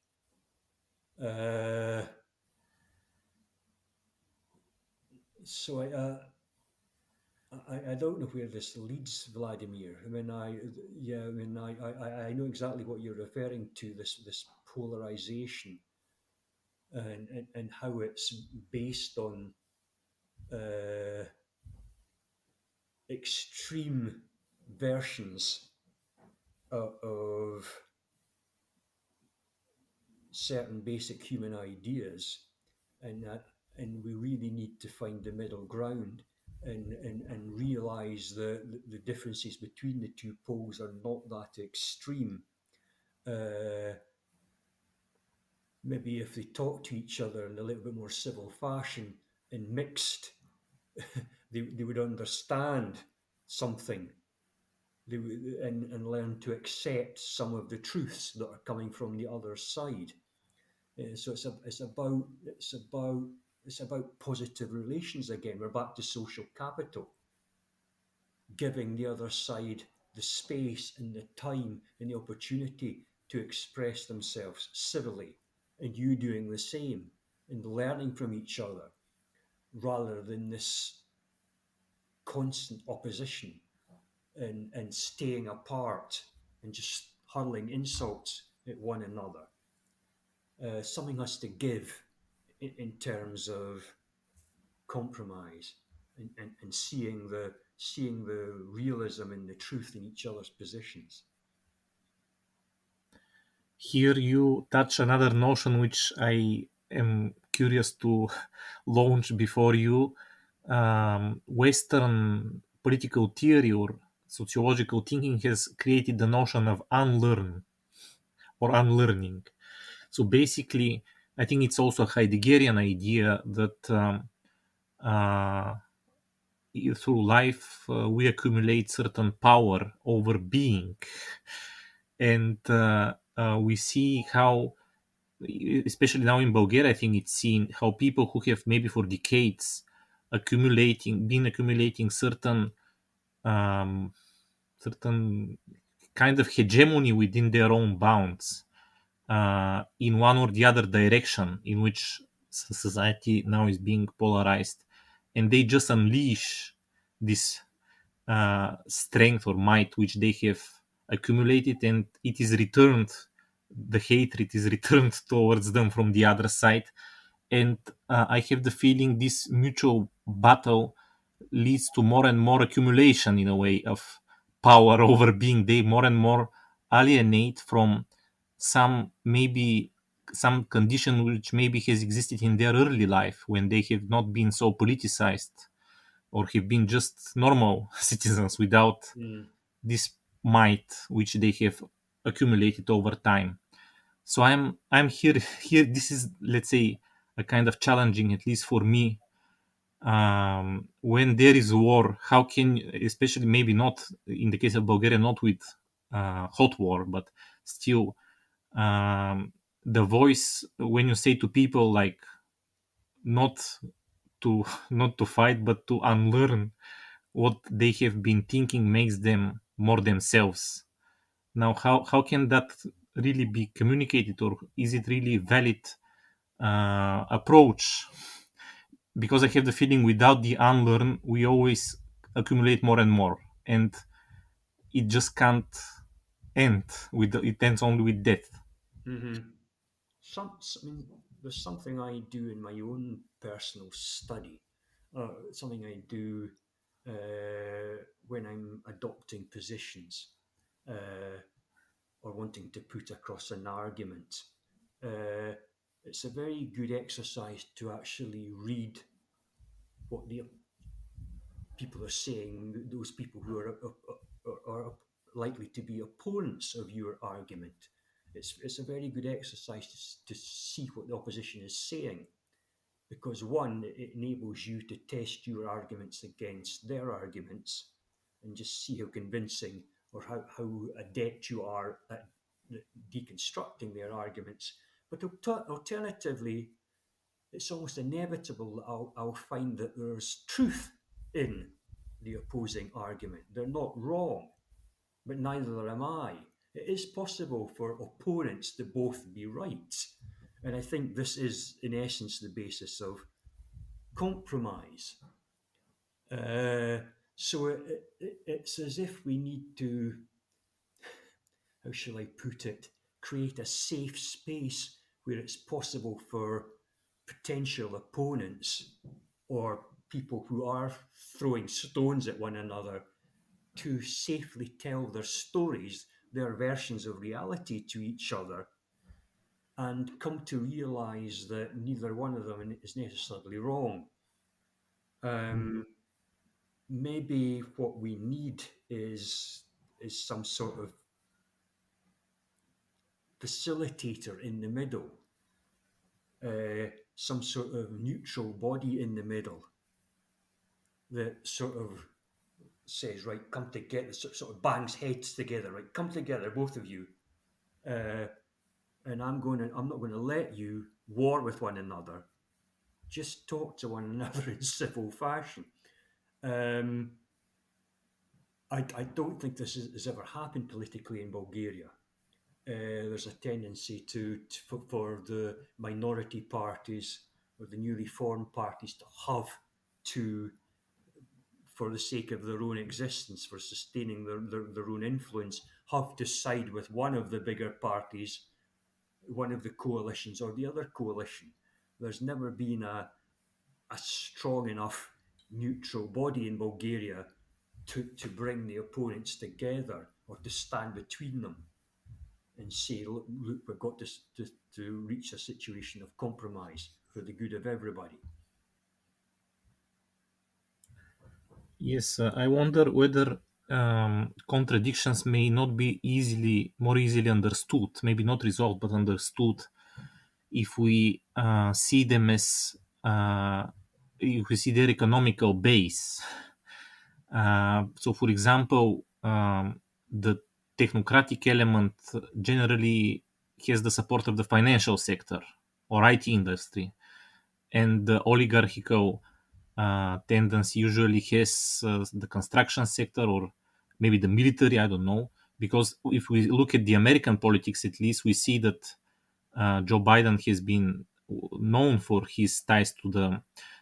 Uh, so I don't know where this leads, Vladimir. I know exactly what you're referring to. This polarization and how it's based on uh, extreme versions of certain basic human ideas, and and we really need to find the middle ground and realize the differences between the two poles are not that extreme. Uh, Maybe if they talk to each other in a little bit more civil fashion and mixed, they would understand something. They would, and learn to accept some of the truths that are coming from the other side. So it's about positive relations again. We're back to social capital, giving the other side the space and the time and the opportunity to express themselves civilly, and you doing the same and learning from each other rather than this constant opposition and staying apart and just hurling insults at one another. Something has to give in terms of compromise and seeing the realism and the truth in each other's positions. Here you touch another notion which I am curious to launch before you. Western political theory or sociological thinking has created the notion of unlearn or unlearning. So basically, I think it's also a Heideggerian idea that uh, through life we accumulate certain power over being, and we see how, especially now in Bulgaria, I think it's seen how people who have maybe for decades accumulating um, certain kind of hegemony within their own bounds, in one or the other direction in which society now is being polarized, and they just unleash this strength or might which they have accumulated, and it is returned, the hatred is returned towards them from the other side. And I have the feeling this mutual battle leads to more and more accumulation in a way of power over being. They more and more alienate from some, maybe some condition which maybe has existed in their early life when they have not been so politicized or have been just normal citizens without Mm. this might which they have accumulated over time. So I'm here. This is, let's say, a kind of challenging, at least for me. When there is war, how can, especially maybe not in the case of Bulgaria, not with hot war, but still, the voice when you say to people like not to not to fight but to unlearn what they have been thinking makes them more themselves. Now, how can that really be communicated, or is it really valid approach? Because I have the feeling without the unlearn, we always accumulate more and more, and it just can't end with it ends only with death. Mm-hmm. I mean, there's something I do in my own personal study, something I do when I'm adopting positions uh, or wanting to put across an argument. Uh, it's a very good exercise to actually read what the people are saying, those people who are likely to be opponents of your argument. It's a very good exercise to see what the opposition is saying, because one, it enables you to test your arguments against their arguments and just see how convincing or how adept you are at deconstructing their arguments. But alternatively, it's almost inevitable that I'll find that there's truth in the opposing argument. They're not wrong, but neither am I. It is possible for opponents to both be right. And I think this is, in essence, the basis of compromise. Uh, so it's as if we need to, how shall I put it, create a safe space where it's possible for potential opponents or people who are throwing stones at one another to safely tell their stories, their versions of reality to each other, and come to realize that neither one of them is necessarily wrong. Um, Maybe what we need is some sort of facilitator in the middle, some sort of neutral body in the middle that sort of says, right, come together, sort of bangs heads together, right, come together, both of you, uh, and I'm not going to let you war with one another. Just talk to one another in civil fashion. Um, I don't think has ever happened politically in Bulgaria. There's a tendency for the minority parties or the newly formed parties to have to, for the sake of their own existence, for sustaining their own influence, have to side with one of the bigger parties, one of the coalitions, or the other coalition. There's never been a strong enough neutral body in Bulgaria to bring the opponents together or to stand between them and say, look, we've got to reach a situation of compromise for the good of everybody. Yes, I wonder whether contradictions may not be more easily understood, maybe not resolved, but understood if we see them as if we see their economical base. So, for example, the technocratic element generally has the support of the financial sector or IT industry, and the oligarchical tendency usually has the construction sector or maybe the military. I don't know, because if we look at the American politics, at least we see that Joe Biden has been known for his ties to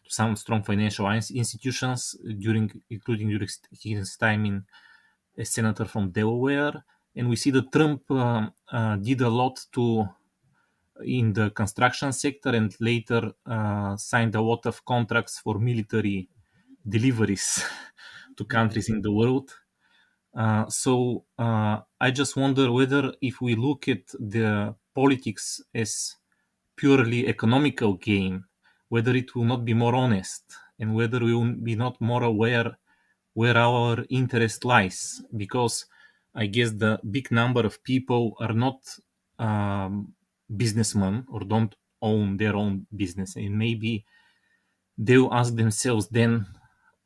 some strong financial institutions including during his time in a senator from Delaware, and we see that Trump did a lot to in the construction sector and later signed a lot of contracts for military deliveries to Mm. countries in the world. So I just wonder whether if we look at the politics as purely economical game, whether it will not be more honest and whether we will be not more aware where our interest lies. Because I guess the big number of people are not businessmen or don't own their own business, and maybe they'll ask themselves then,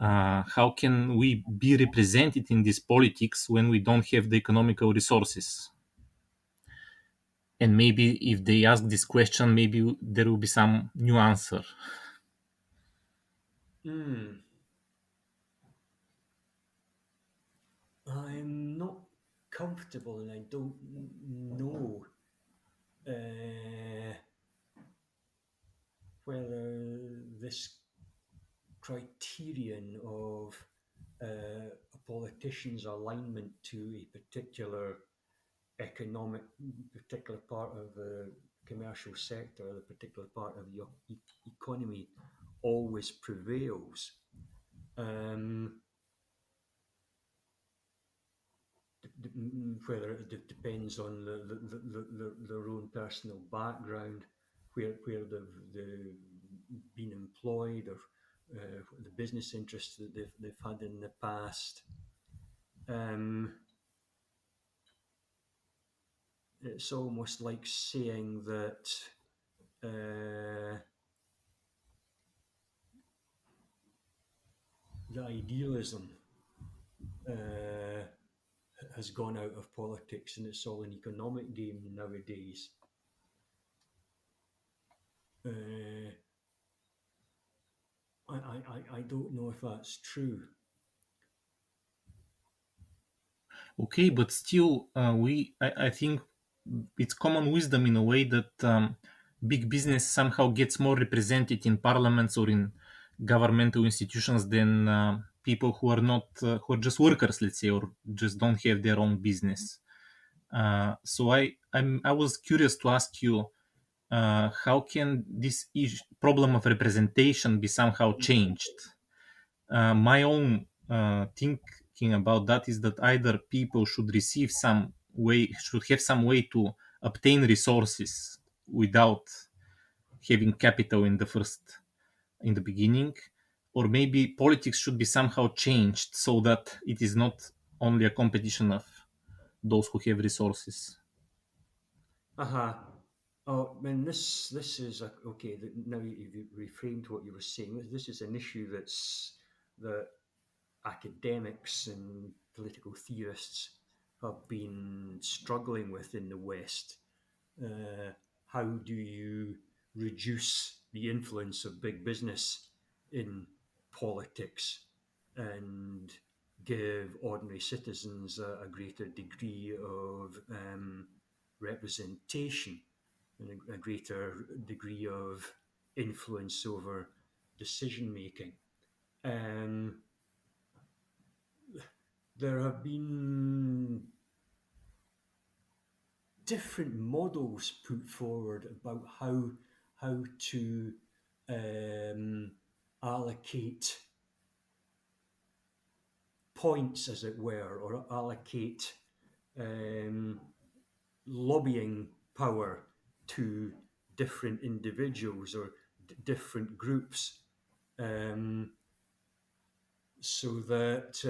how can we be represented in this politics when we don't have the economical resources? And maybe if they ask this question, maybe there will be some new answer. Mm. I'm not comfortable and I don't know uh, whether this criterion of a politician's alignment to a particular part of the commercial sector, or the particular part of the economy, always prevails. Um, Whether it depends on their own personal background, where they've been employed, or the business interests that they've had in the past. Um, it's almost like saying that uh, the idealism uh, has gone out of politics and it's all an economic game nowadays. Uh, I don't know if that's true. Okay, but still, I think it's common wisdom in a way that big business somehow gets more represented in parliaments or in governmental institutions than people who are not who are just workers, let's say, or just don't have their own business. So I was curious to ask you, how can this problem of representation be somehow changed? My own thinking about that is that either people should receive some way, should have some way to obtain resources without having capital in the beginning, or maybe politics should be somehow changed so that it is not only a competition of those who have resources. Uh-huh. Oh, man, this is okay. Now you've reframed what you were saying. This is an issue that academics and political theorists have been struggling with in the West. Uh, how do you reduce the influence of big business in politics and give ordinary citizens a greater degree of representation and a greater degree of influence over decision making? Um, there have been different models put forward about how to allocate points, as it were, or allocate um, lobbying power to different individuals or different groups, um, so that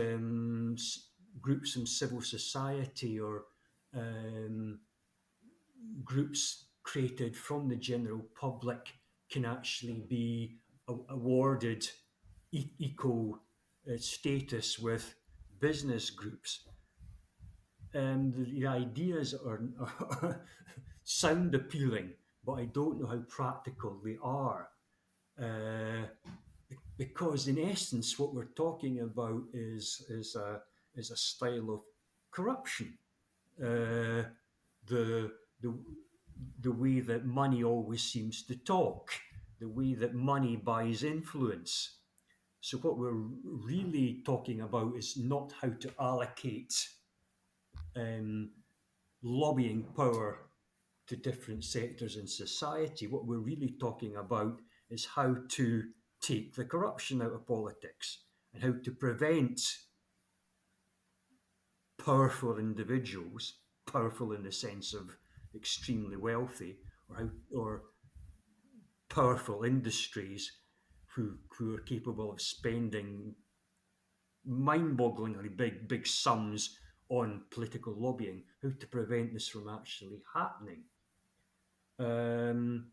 groups in civil society or um, groups created from the general public can actually be awarded equal status with business groups. The ideas are sound appealing, but I don't know how practical they are. Uh, because in essence, what we're talking about is a style of corruption. Uh, the the way that money always seems to talk, the way that money buys influence. So what we're really talking about is not how to allocate um, lobbying power to different sectors in society. What we're really talking about is how to take the corruption out of politics and how to prevent powerful individuals, powerful in the sense of extremely wealthy, or powerful industries who are capable of spending mind-bogglingly big sums on political lobbying, how to prevent this from actually happening. Um,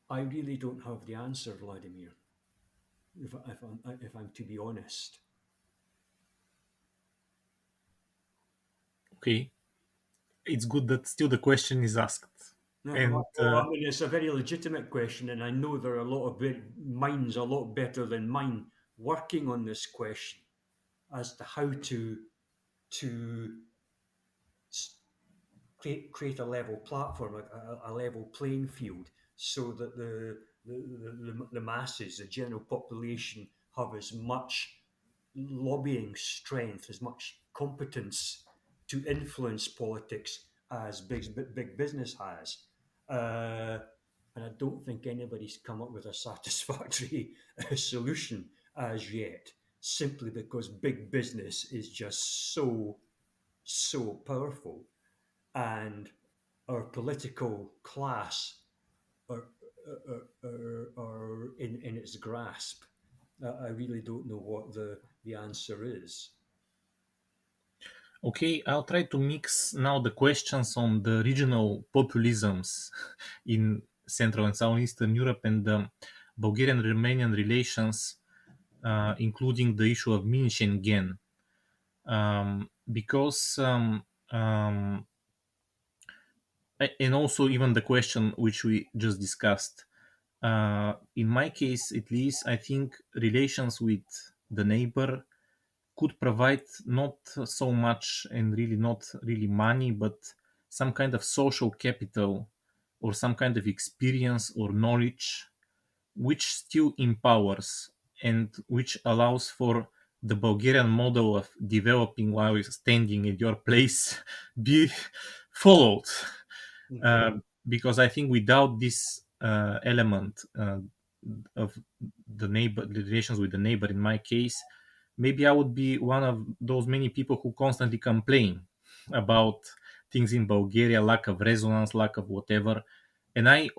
I really don't have the answer, Vladimir, if I'm to be honest. Okay, it's good that still the question is asked. And Well, I mean, it's a very legitimate question, and I know there are a lot of minds a lot better than mine working on this question as to how to create a level platform, a level playing field, so that the masses, the general population, have as much lobbying strength, as much competence to influence politics as big business has. Uh, and I don't think anybody's come up with a satisfactory solution as yet, simply because big business is just so powerful, and our political class are in its grasp. I really don't know what the answer is. okay, I'll try to mix now the questions on the regional populisms in Central and Southeastern Europe and the Bulgarian-Romanian relations, including the issue of mini-Schengen. Because and also even the question which we just discussed. In my case, at least, I think relations with the neighbor could provide not so much and really not really money, but some kind of social capital or some kind of experience or knowledge which still empowers and which allows for the Bulgarian model of developing while you're standing at your place be followed. Okay. Because I think without this element of the relations with the neighbor, in my case, maybe I would be one of those many people who constantly complain about things in Bulgaria, lack of resonance, lack of whatever. And I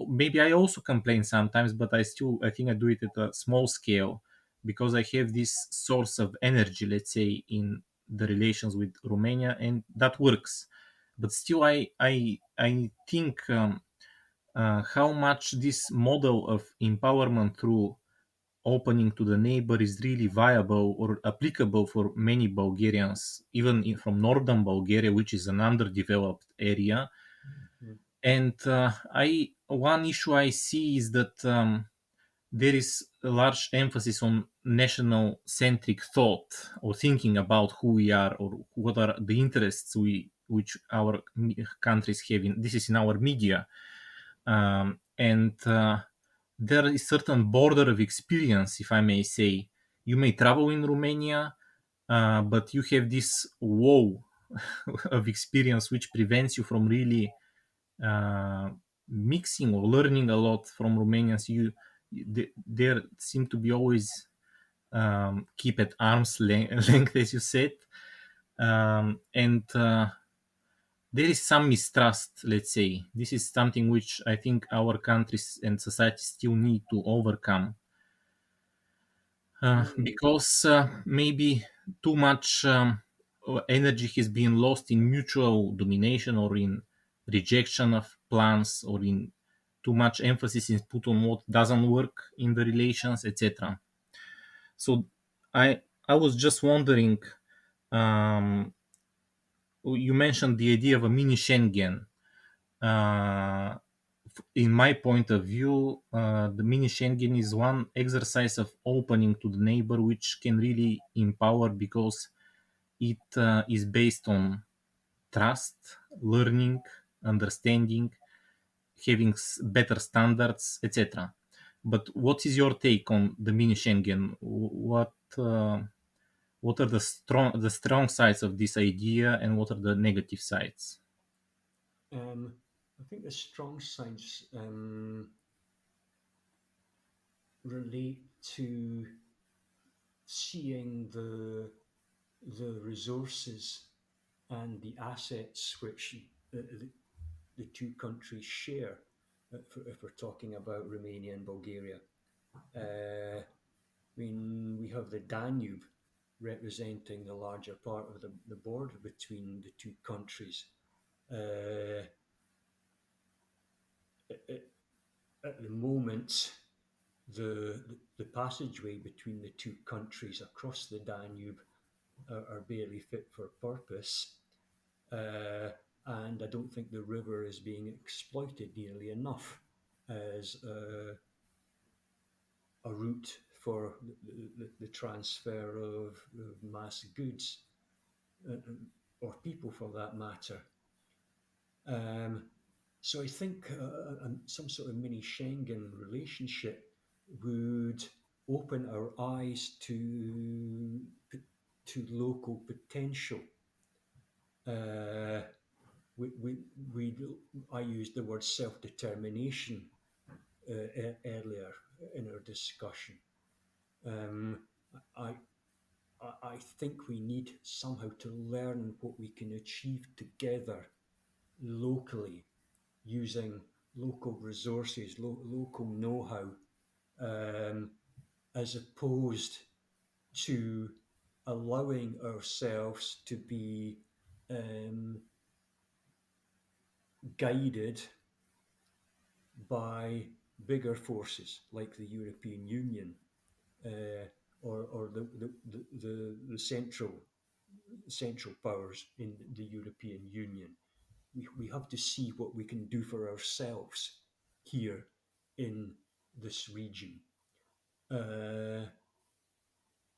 also complain sometimes, but I think I do it at a small scale because I have this source of energy, let's say, in the relations with Romania, and that works. But still, I think how much this model of empowerment through opening to the neighbor is really viable or applicable for many Bulgarians, even from northern Bulgaria, which is an underdeveloped area. Mm. And I one issue I see is that there is a large emphasis on national centric thought or thinking about who we are or what are the interests which our countries have in this is in our media, and there is certain border of experience, if I may say. You may travel in Romania, but you have this wall of experience which prevents you from really uh, mixing or learning a lot from Romanians. There seem to be always keep at arm's length, as you said, and there is some mistrust. Let's say this is something which I think our countries and society still need to overcome Mm. because maybe too much energy has been lost in mutual domination or in rejection of plans or in too much emphasis is put on what doesn't work in the relations, etc. So I was just wondering, um, you mentioned the idea of a mini Schengen. uh, in my point of view, the mini Schengen is one exercise of opening to the neighbor, which can really empower because it is based on trust, learning, understanding, having better standards, etc. But what is your take on the mini Schengen? What are the strong sides of this idea, and what are the negative sides? I think the strong sides relate to seeing the resources and the assets which the two countries share. If we're talking about Romania and Bulgaria, I mean, we have the Danube representing the larger part of the border between the two countries. Uh, at, at the moment, the passageway between the two countries across the Danube are barely fit for purpose. Uh, and I don't think the river is being exploited nearly enough as a route for the transfer of mass goods uh, or people for that matter. Um, so I think some sort of mini Schengen relationship would open our eyes to local potential. Uh, we, we, we, I used the word self determination earlier in our discussion. Um, I, I think we need somehow to learn what we can achieve together locally using local resources, local know how, um, as opposed to allowing ourselves to be um, guided by bigger forces like the European Union uh, or the central powers in the European Union. We have to see what we can do for ourselves here in this region. Uh,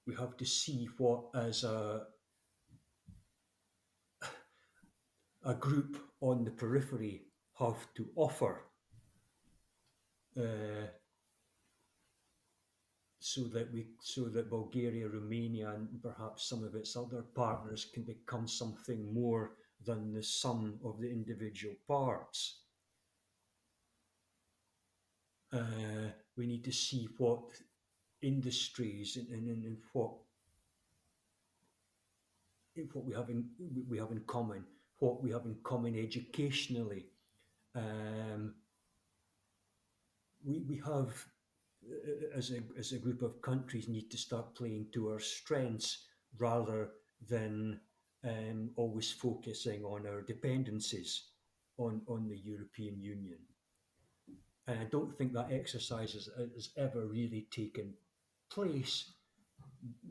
we have to see what, as a group on the periphery, have to offer uh, so that Bulgaria, Romania, and perhaps some of its other partners can become something more than the sum of the individual parts. We need to see what industries and what we have in common, what we have in common educationally. Um, we have, as a group of countries, need to start playing to our strengths rather than always focusing on our dependencies on the European Union. And I don't think that exercise has ever really taken place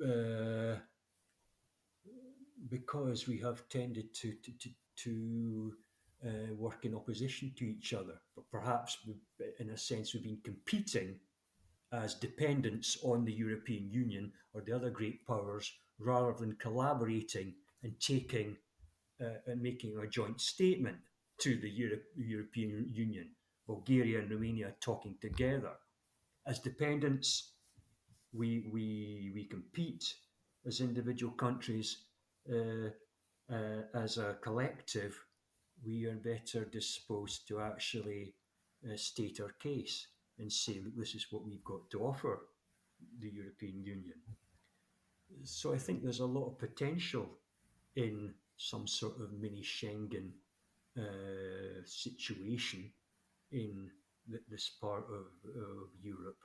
uh, because we have tended to work in opposition to each other. But perhaps, in a sense, we've been competing as dependents on the European Union or the other great powers rather than collaborating and taking and making a joint statement to the European Union. Bulgaria and Romania talking together. As dependents, we compete as individual countries. Uh, as a collective, we are better disposed to actually state our case and say, look, this is what we've got to offer the European Union. So I think there's a lot of potential in some sort of mini Schengen situation in this part of Europe.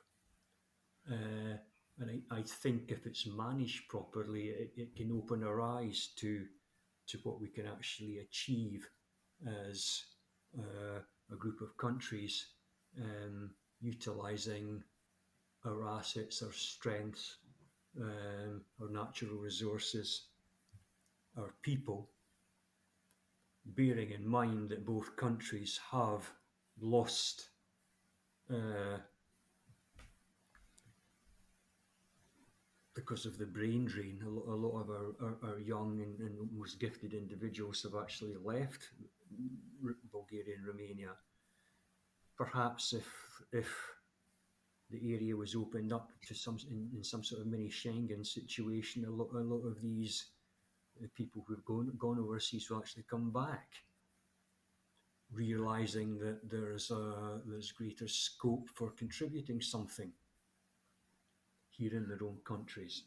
Uh, and I think if it's managed properly, it can open our eyes to what we can actually achieve as a group of countries, utilizing our assets, our strengths, our natural resources, our people, bearing in mind that both countries have lost uh, because of the brain drain. A lot of our young and most gifted individuals have actually left Bulgaria and Romania. Perhaps if the area was opened up to in some sort of mini Schengen situation, a lot of these people who've gone overseas will actually come back, realizing that there's greater scope for contributing something here in their own countries,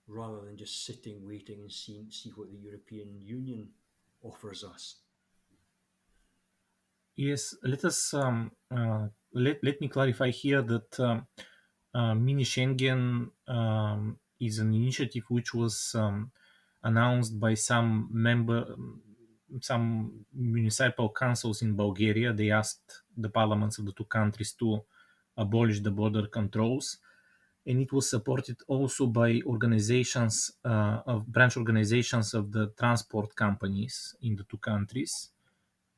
rather than just sitting, waiting, and see what the European Union offers us. Yes, let us let me clarify here that mini Schengen is an initiative which was announced by some municipal councils in Bulgaria. They asked the parliaments of the two countries to abolish the border controls, and it was supported also by organizations of branch organizations of the transport companies in the two countries.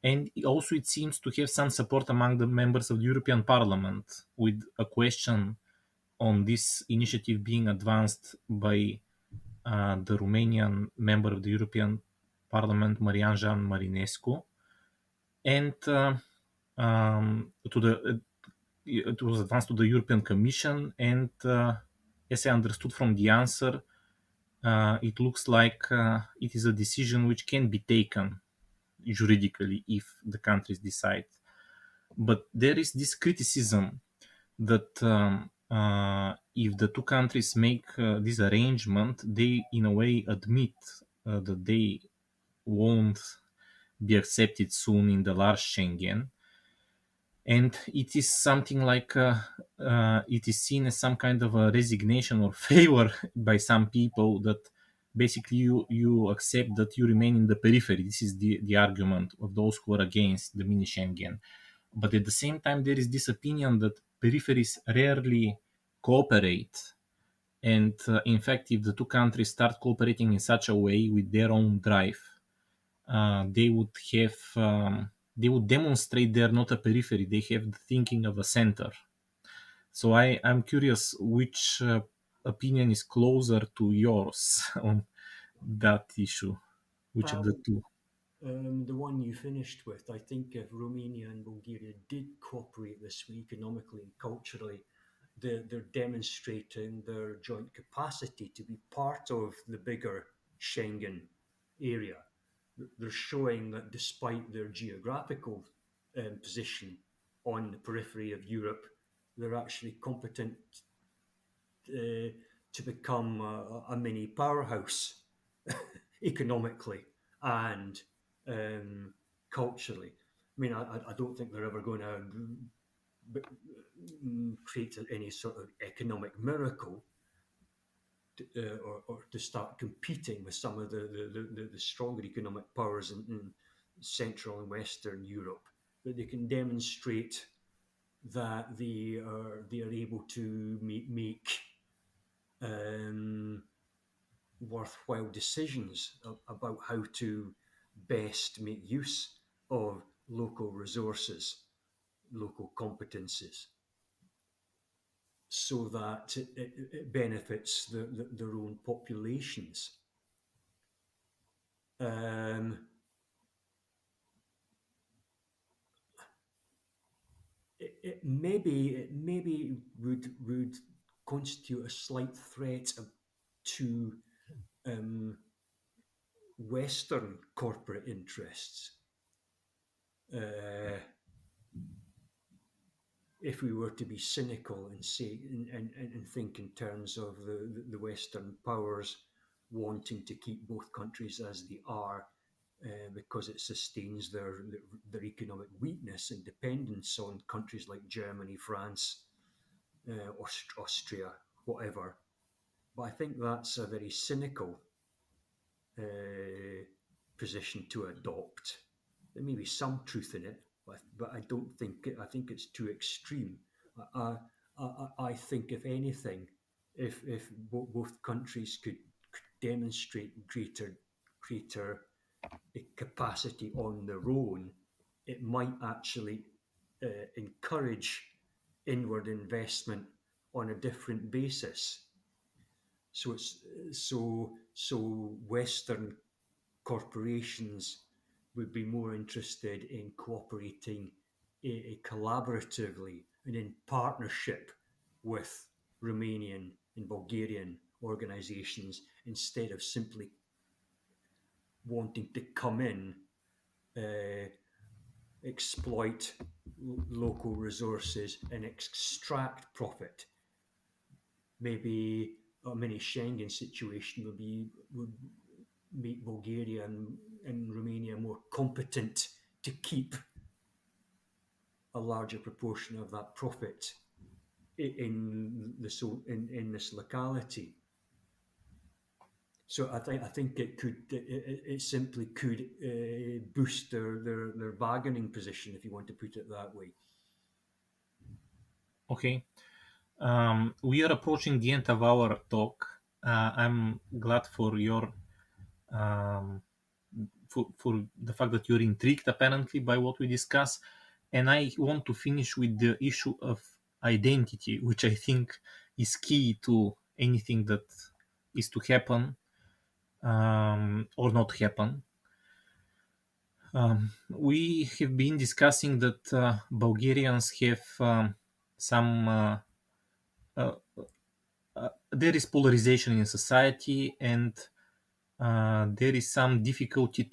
And also, it seems to have some support among the members of the European Parliament, with a question on this initiative being advanced by the Romanian member of the European Parliament, Marian Jean Marinescu, and to the it was advanced to the European Commission. And as I understood from the answer, it looks like it is a decision which can be taken juridically if the countries decide. But there is this criticism that if the two countries make this arrangement, they in a way admit that they won't be accepted soon in the large Schengen. And it is something like it is seen as some kind of a resignation or favor by some people, that basically you accept that you remain in the periphery. This is the argument of those who are against the mini Schengen. But at the same time, there is this opinion that peripheries rarely cooperate. And in fact, if the two countries start cooperating in such a way with their own drive, they would have they would demonstrate they're not a periphery. They have the thinking of a center. So I'm curious which opinion is closer to yours on that issue. Which of the Well, two? the one you finished with, I think if Romania and Bulgaria did cooperate this way economically and culturally, they're demonstrating their joint capacity to be part of the bigger Schengen area. They're showing that despite their geographical position on the periphery of Europe, they're actually competent to become a mini powerhouse economically and culturally. I mean, I don't think they're ever going to create any sort of economic miracle or to start competing with some of the stronger economic powers in Central and Western Europe. But they can demonstrate that they are able to make um, worthwhile decisions about how to best make use of local resources, local competences, so that it benefits their own populations. Um, it maybe would constitute a slight threat to um, Western corporate interests. Uh, if we were to be cynical and say and think in terms of the Western powers wanting to keep both countries as they are, because it sustains their economic weakness and dependence on countries like Germany, France, Austria, whatever. But I think that's a very cynical uh, position to adopt. There may be some truth in it, but I don't think I think it's too extreme. I think, if anything, if both countries could demonstrate greater capacity on their own, it might actually encourage inward investment on a different basis. So it's so Western corporations would be more interested in cooperating collaboratively and in partnership with Romanian and Bulgarian organizations instead of simply wanting to come in, uh, exploit local resources and extract profit. Maybe a mini-Schengen situation would make Bulgaria and Romania more competent to keep a larger proportion of that profit in this locality. So I think it simply could boost their bargaining position, if you want to put it that way. Okay. We are approaching the end of our talk. I'm glad um, for the fact that you're intrigued apparently by what we discuss, and I want to finish with the issue of identity, which I think is key to anything that is to happen or not happen. We have been discussing that Bulgarians have some uh, there is polarization in society, and there is some difficulty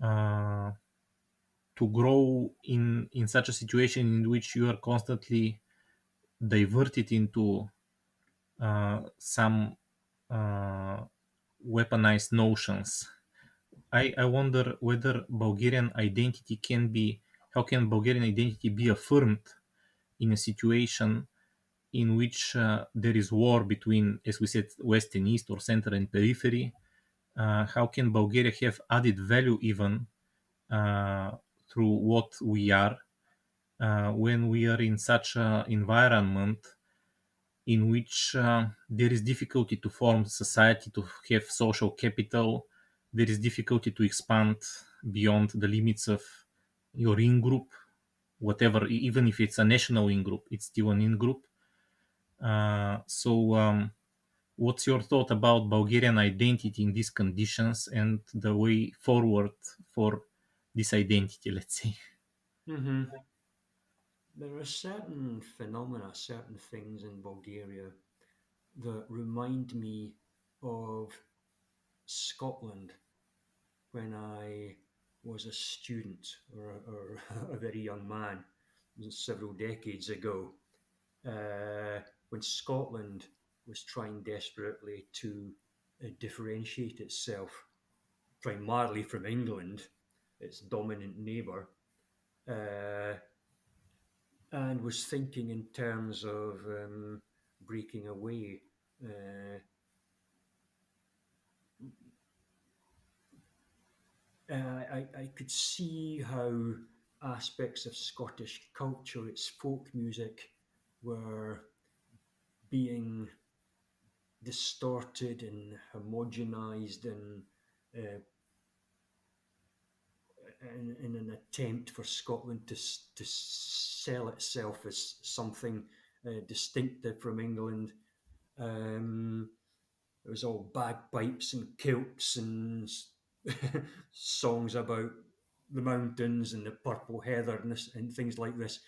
uh, to grow in such a situation in which you are constantly diverted into some uh, weaponized notions. I wonder whether Bulgarian identity can be how can Bulgarian identity be affirmed in a situation in which there is war between, as we said, West and East or center and periphery. How can Bulgaria have added value even uh, through what we are when we are in such an environment in which there is difficulty to form society, to have social capital, there is difficulty to expand beyond the limits of your in group, whatever, even if it's a national in group, it's still an in group. So, what's your thought about Bulgarian identity in these conditions and the way forward for this identity, let's say? Mm-hmm. There are certain phenomena, certain things in Bulgaria that remind me of Scotland when I was a student or a very young man several decades ago, uh, when Scotland was trying desperately to differentiate itself primarily from England, its dominant neighbour, uh, and was thinking in terms of breaking away. Uh, I could see how aspects of Scottish culture, its folk music, were being distorted and homogenized and uh, in an attempt for Scotland to sell itself as something distinctive from England. Um, it was all bagpipes and kilts and songs about the mountains and the purple heather and things like this.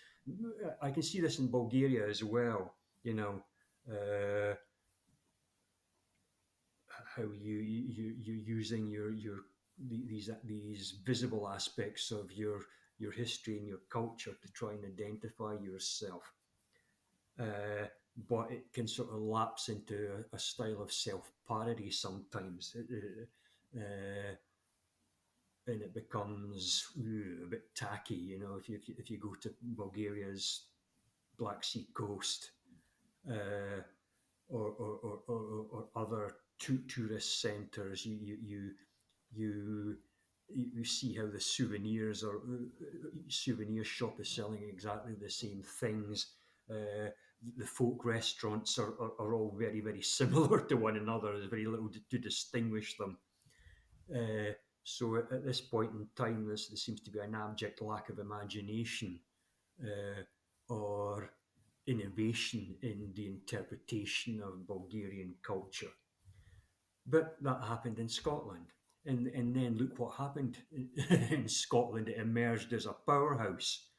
I can see this in Bulgaria as well. You know, uh, how you using these visible aspects of your history and your culture to try and identify yourself. Uh, but it can sort of lapse into a style of self parody sometimes. And it becomes a bit tacky, you know. If you go to Bulgaria's Black Sea coast, uh, or other tourist centres, you you see how the souvenirs or souvenir shop is selling exactly the same things. The folk restaurants are all very similar to one another. There's very little to distinguish them. Uh, so at this point in time, there seems to be an abject lack of imagination or innovation in the interpretation of Bulgarian culture. But that happened in Scotland. And then look what happened in Scotland. It emerged as a powerhouse,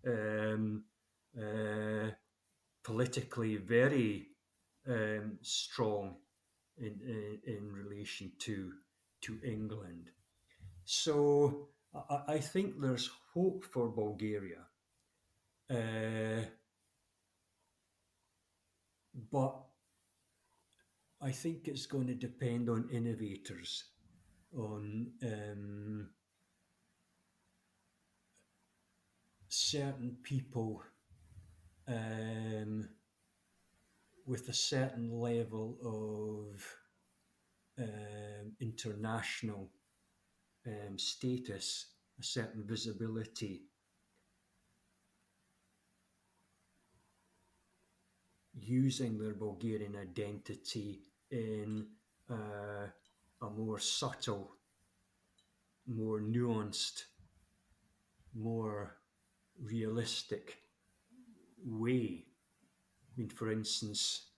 um, uh, politically very strong in relation to England. So I think there's hope for Bulgaria, uh, but I think it's going to depend on innovators, on certain people um, with a certain level of international status, a certain visibility, using their Bulgarian identity in a more subtle, more nuanced, more realistic way. I mean, for instance,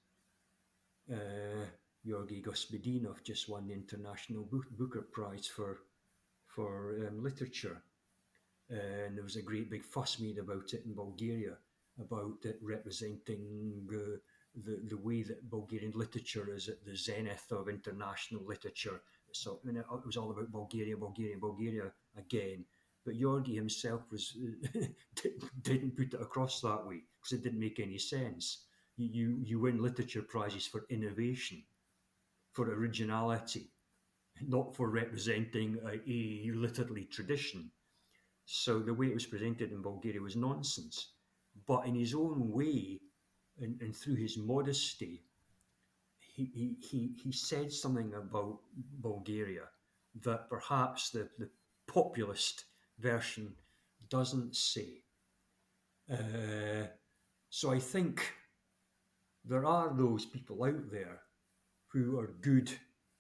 uh, Georgy Gospodinov just won the International Booker Prize for literature, and there was a great big fuss made about it in Bulgaria, about it representing the way that Bulgarian literature is at the zenith of international literature. So it was all about Bulgaria again. But Georgi himself was didn't put it across that way because it didn't make any sense. You win literature prizes for innovation, for originality, not for representing a literary tradition. So the way it was presented in Bulgaria was nonsense. But in his own way, and through his modesty, he said something about Bulgaria that perhaps the populist version doesn't say. Uh, so I think there are those people out there who are good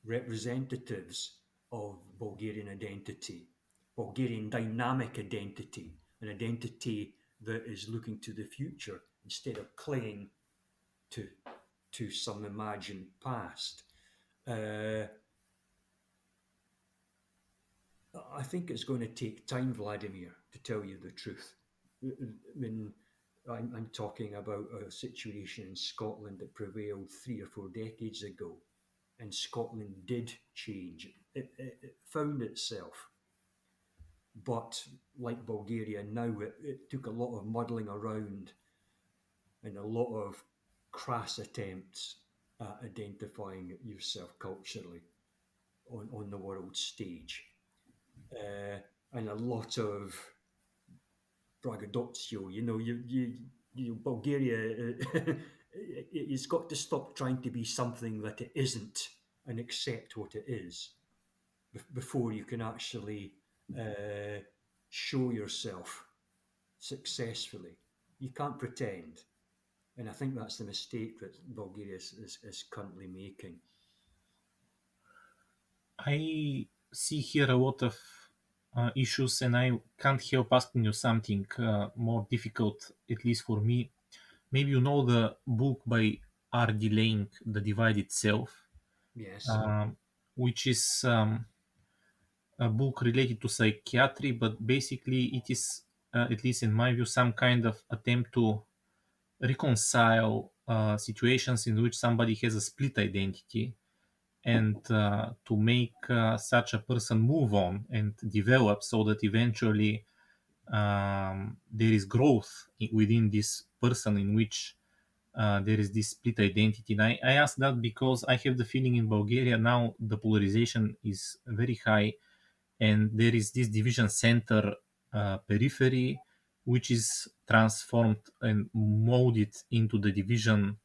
representatives of Bulgarian identity, Bulgarian dynamic identity, an identity that is looking to the future instead of clinging to some imagined past. Uh, I think it's going to take time, Vladimir, to tell you the truth. I mean, I'm talking about a situation in Scotland that prevailed 3 or 4 decades ago, and Scotland did change. It found itself, but like Bulgaria now, it took a lot of muddling around and a lot of crass attempts at identifying yourself culturally. on the world stage, uh, and a lot of braggadocio. Bulgaria, it's got to stop trying to be something that it isn't and accept what it is before you can actually uh, show yourself successfully. You can't pretend. And I think that's the mistake that Bulgaria is currently making. I see here a lot of issues, and I can't help asking you something more difficult, at least for me. Maybe you know the book by R.D. Laing, The Divide Itself, Yes. um, which is a book related to psychiatry, but basically it is, at least in my view, some kind of attempt to reconcile situations in which somebody has a split identity, and to make such a person move on and develop so that eventually there is growth within this person in which there is this split identity. And I ask that because I have the feeling in Bulgaria now the polarization is very high, and there is this division center periphery, which is transformed and molded into the division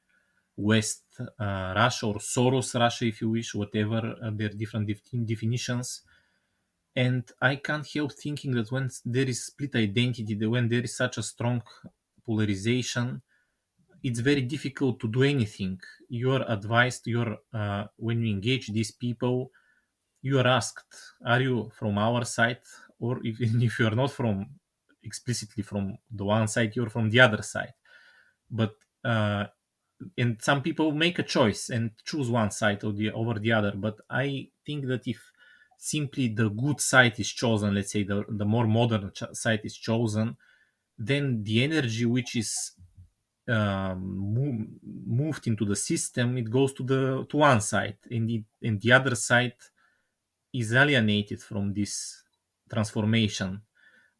West Russia, or Soros Russia, if you wish, whatever their different definitions. And I can't help thinking that when there is split identity, that when there is such a strong polarization, it's very difficult to do anything. You're advised, you're when you engage these people, you are asked, are you from our side? Or if, if you are not from explicitly from the one side, you're from the other side. But and some people make a choice and choose one side or the over the other. But I think that if simply the good side is chosen, let's say the more modern side is chosen, then the energy which is moved into the system, it goes to one side, and the other side is alienated from this transformation.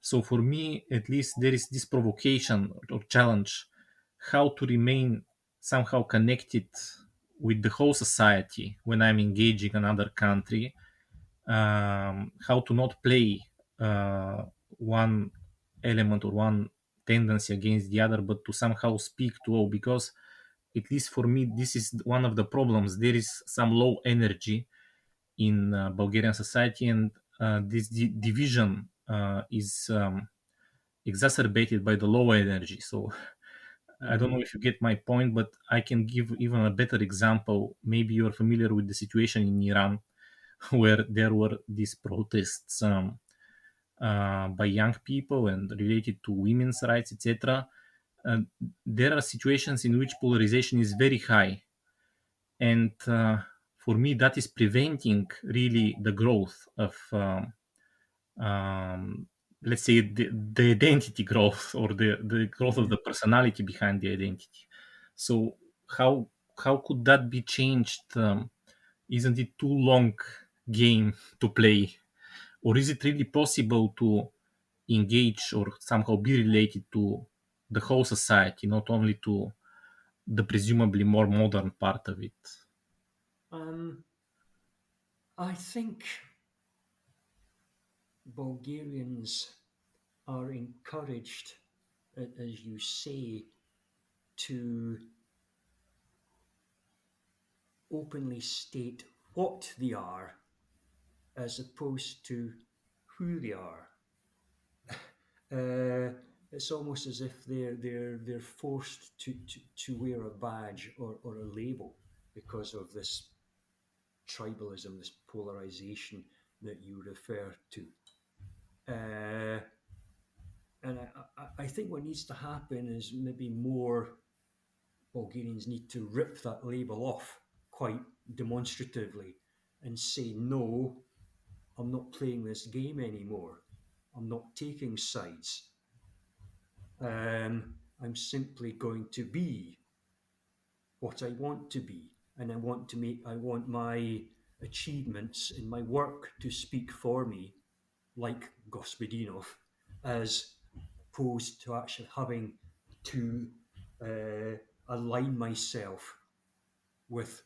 So for me, at least, there is this provocation or challenge, how to remain somehow connected with the whole society when I'm engaging another country, how to not play one element or one tendency against the other, but to somehow speak to all. Because at least for me, this is one of the problems. There is some low energy in Bulgarian society, and this division is exacerbated by the low energy. So I don't know Mm-hmm. if you get my point, but I can give even a better example. Maybe you're familiar with the situation in Iran, where there were these protests by young people and related to women's rights, etc. Uh, there are situations in which polarization is very high, and for me, that is preventing really the growth of um, let's say the identity growth, or the growth of Mm-hmm. the personality behind the identity. So how how could that be changed? Isn't it too long game to play, or is it really possible to engage or somehow be related to the whole society, not only to the presumably more modern part of it? Um, I think Bulgarians are encouraged, as you say, to openly state what they are as opposed to who they are. Uh, it's almost as if they're forced to wear a badge or a label because of this tribalism, this polarization that you refer to. Uh, and I think what needs to happen is maybe more Bulgarians need to rip that label off quite demonstratively and say, no, I'm not playing this game anymore. I'm not taking sides. I'm simply going to be what I want to be. And I want my achievements in my work to speak for me, like Gospodinov, as opposed to actually having to align myself with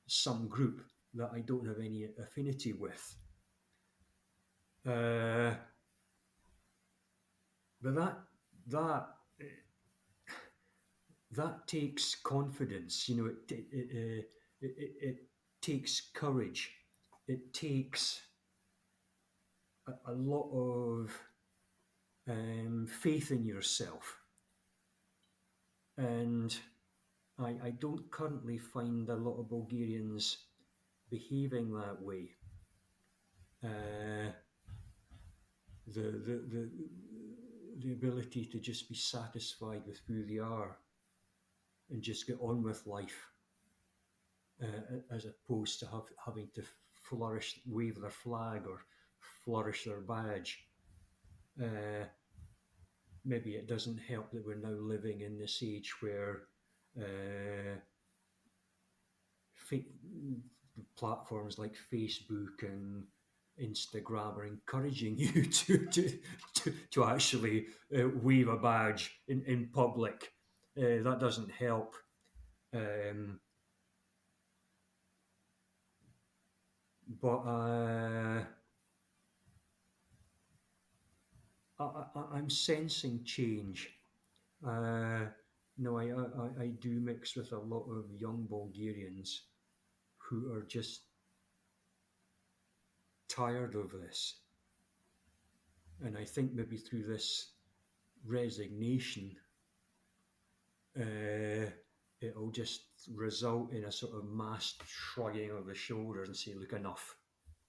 some group. that I don't have any affinity with. But that that takes confidence. It takes courage. It takes a lot of faith in yourself, and I don't currently find a lot of Bulgarians behaving that way. Uh, the ability to just be satisfied with who they are and just get on with life, as opposed to having to wave their flag or flourish their badge. Uh, Maybe it doesn't help that we're now living in this age where uh, platforms like Facebook and Instagram are encouraging you to actually wave a badge in public. That doesn't help. Um, but I'm sensing change. Uh, no, I do mix with a lot of young Bulgarians who are just tired of this. And I think maybe through this resignation, it'll just result in a sort of mass shrugging of the shoulders and say, look, enough.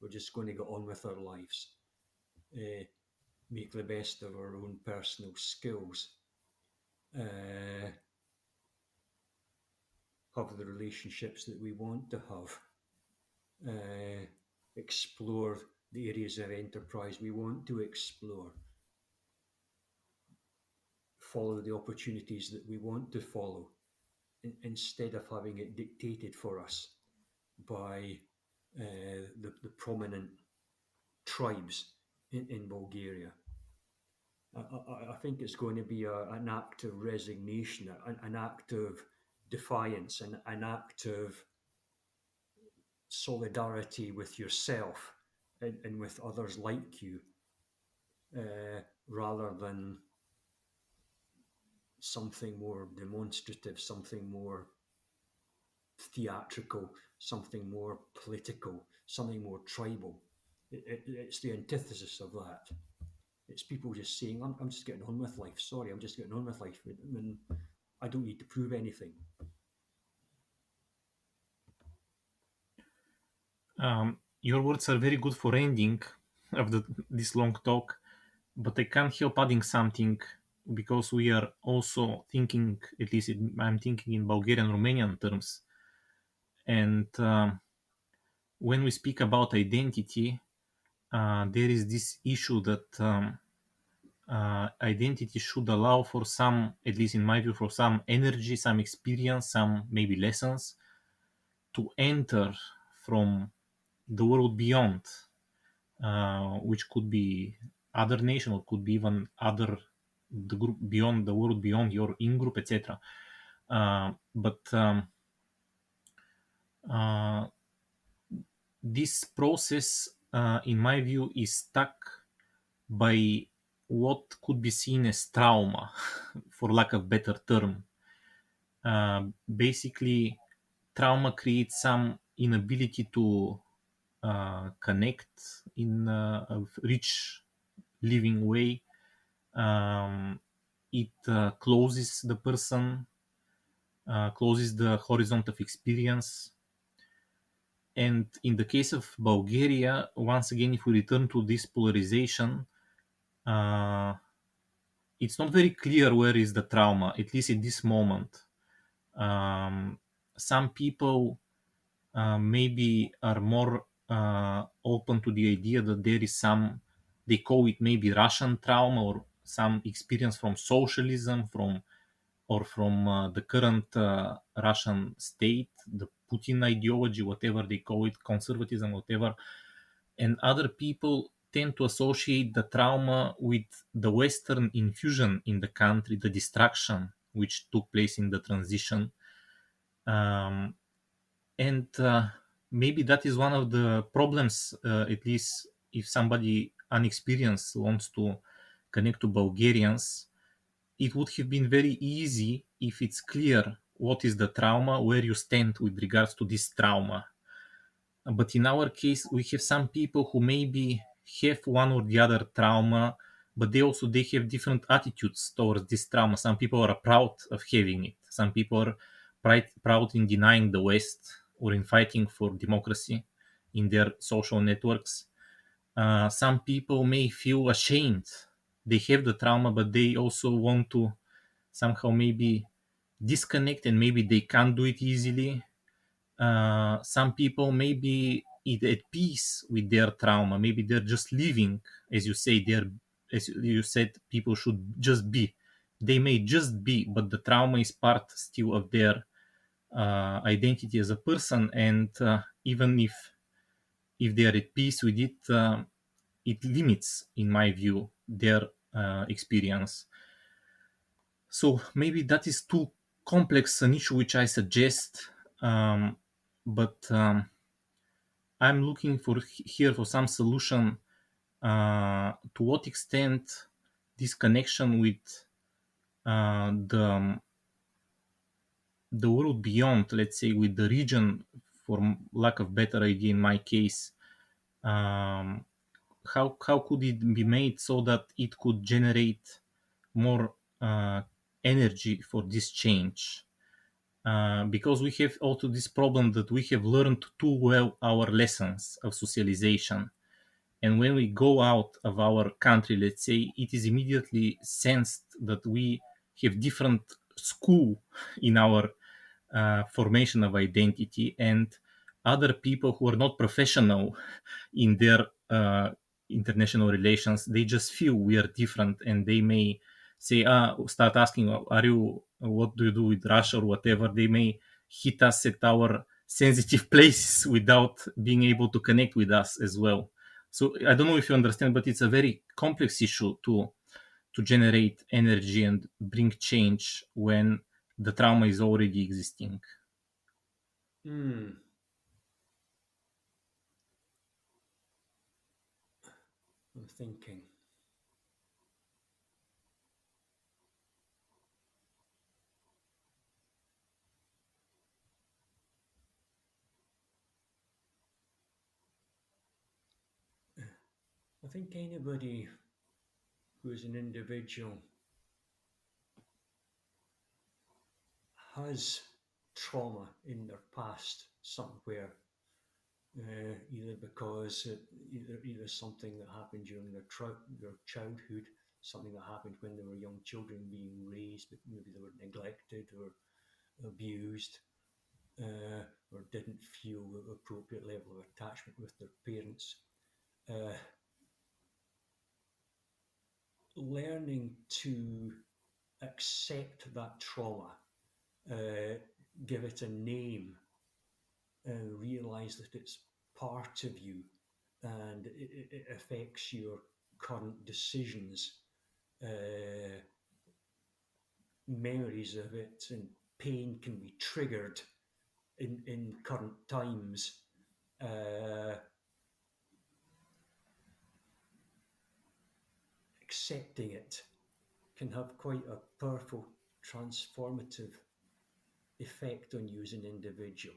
We're just going to get on with our lives, uh, make the best of our own personal skills, uh, have the relationships that we want to have, explore the areas of enterprise we want to explore, follow the opportunities that we want to follow, instead of having it dictated for us by the prominent tribes in Bulgaria. I think it's going to be an act of resignation, an act of defiance, an act of solidarity with yourself and with others like you, rather than something more demonstrative, something more theatrical, something more political, something more tribal. It's the antithesis of that. It's people just saying, I'm just getting on with life. Sorry, I'm just getting on with life. And I don't need to prove anything. Your words are very good for ending of this long talk, but I can't help adding something because we are also thinking, at least I'm thinking in Bulgarian Romanian terms. And when we speak about identity, there is this issue that identity should allow for some, at least in my view, for some energy, some experience, some maybe lessons to enter from the world beyond, which could be other nation or could be even other the group beyond the world beyond your in group, etc. But uh, this process, in my view, is stuck by what could be seen as trauma, for lack of better term. Basically, trauma creates some inability to connect in a rich living way. It closes the person, closes the horizon of experience. And in the case of Bulgaria, once again, if we return to this polarization, uh, it's not very clear where is the trauma, at least in this moment. Some people maybe are more open to the idea that there is some, they call it maybe Russian trauma or some experience from socialism, from the current Russian state, the Putin ideology, whatever they call it, conservatism, whatever. And other people tend to associate the trauma with the Western infusion in the country, the destruction which took place in the transition. And maybe that is one of the problems, at least if somebody unexperienced wants to connect to Bulgarians. It would have been very easy if it's clear what is the trauma, where you stand with regards to this trauma. But in our case, we have some people who maybe have one or the other trauma, but they have different attitudes towards this trauma. Some people are proud of having it. Some people are proud in denying the West or in fighting for democracy in their social networks. Some people may feel ashamed. They have the trauma, but they also want to somehow maybe disconnect, and maybe they can't do it easily. Some people may be at peace with their trauma. Maybe they're just living, as you say. As you said, people should just be. They may just be, but the trauma is part still of their identity as a person. And even if they are at peace with it, it limits, in my view, their experience. So maybe that is too complex an issue which I suggest, but I'm looking for here for some solution. To what extent this connection with the world beyond, let's say, with the region, for lack of better idea, in my case, um, how could it be made so that it could generate more energy for this change? Because we have also this problem that we have learned too well our lessons of socialization. And when we go out of our country, let's say, it is immediately sensed that we have different school in our formation of identity, and other people who are not professional in their international relations, they just feel we are different, and they may say, start asking, are you, what do you do with Russia or whatever. They may hit us at our sensitive places without being able to connect with us as well. So I don't know if you understand, but it's a very complex issue to generate energy and bring change when the trauma is already existing. Hmm. I'm thinking. I think anybody who is an individual has trauma in their past somewhere, either because either something that happened during their childhood, something that happened when they were young children being raised, but maybe they were neglected or abused, or didn't feel the appropriate level of attachment with their parents. Uh, Learning to accept that trauma, uh, give it a name, and realize that it's part of you and it affects your current decisions, uh, memories of it, and pain can be triggered in current times. Uh, Accepting it can have quite a powerful transformative effect on you as an individual.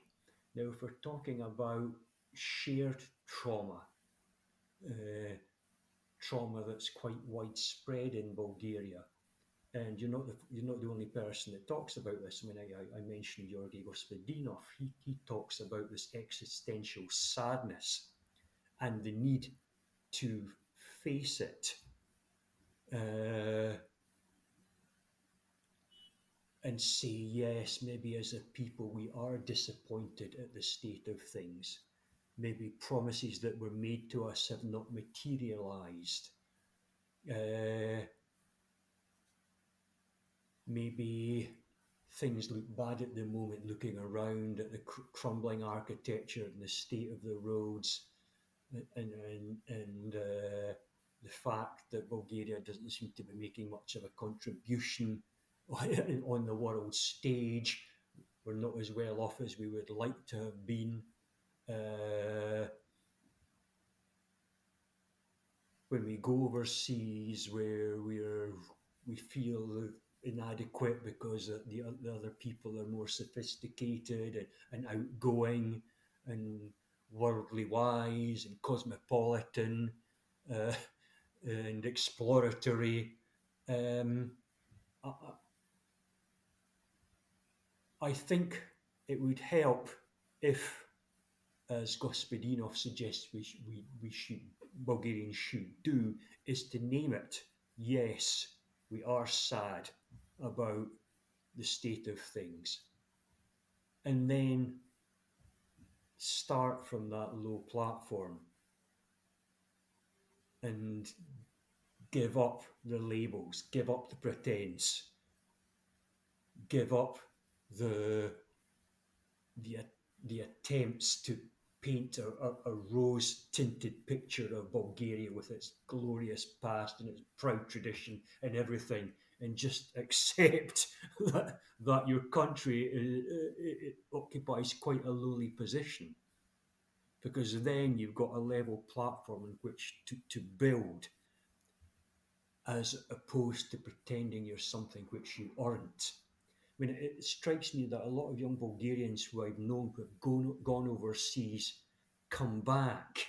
Now, if we're talking about shared trauma, uh, trauma that's quite widespread in Bulgaria, and you're not the only person that talks about this. I mean, I mentioned Georgi Gospodinov. He talks about this existential sadness and the need to face it, uh, and say, yes, maybe as a people we are disappointed at the state of things. Maybe promises that were made to us have not materialized. Uh, Maybe things look bad at the moment, looking around at the crumbling architecture and the state of the roads, and the fact that Bulgaria doesn't seem to be making much of a contribution on the world stage. We're not as well off as we would like to have been. Uh, when we go overseas, where we feel inadequate because the other people are more sophisticated and outgoing and worldly wise and cosmopolitan, uh, and exploratory. Um, I, I think it would help if, as Gospodinov suggests we should, Bulgarians should do, is to name it. Yes, we are sad about the state of things. And then start from that low platform and give up the labels, give up the pretense, give up the the the attempts to paint a rose tinted picture of Bulgaria with its glorious past and its proud tradition and everything, and just accept that your country it occupies quite a lowly position. Because then you've got a level platform in which to build, as opposed to pretending you're something which you aren't. I mean, it strikes me that a lot of young Bulgarians who I've known who have gone overseas come back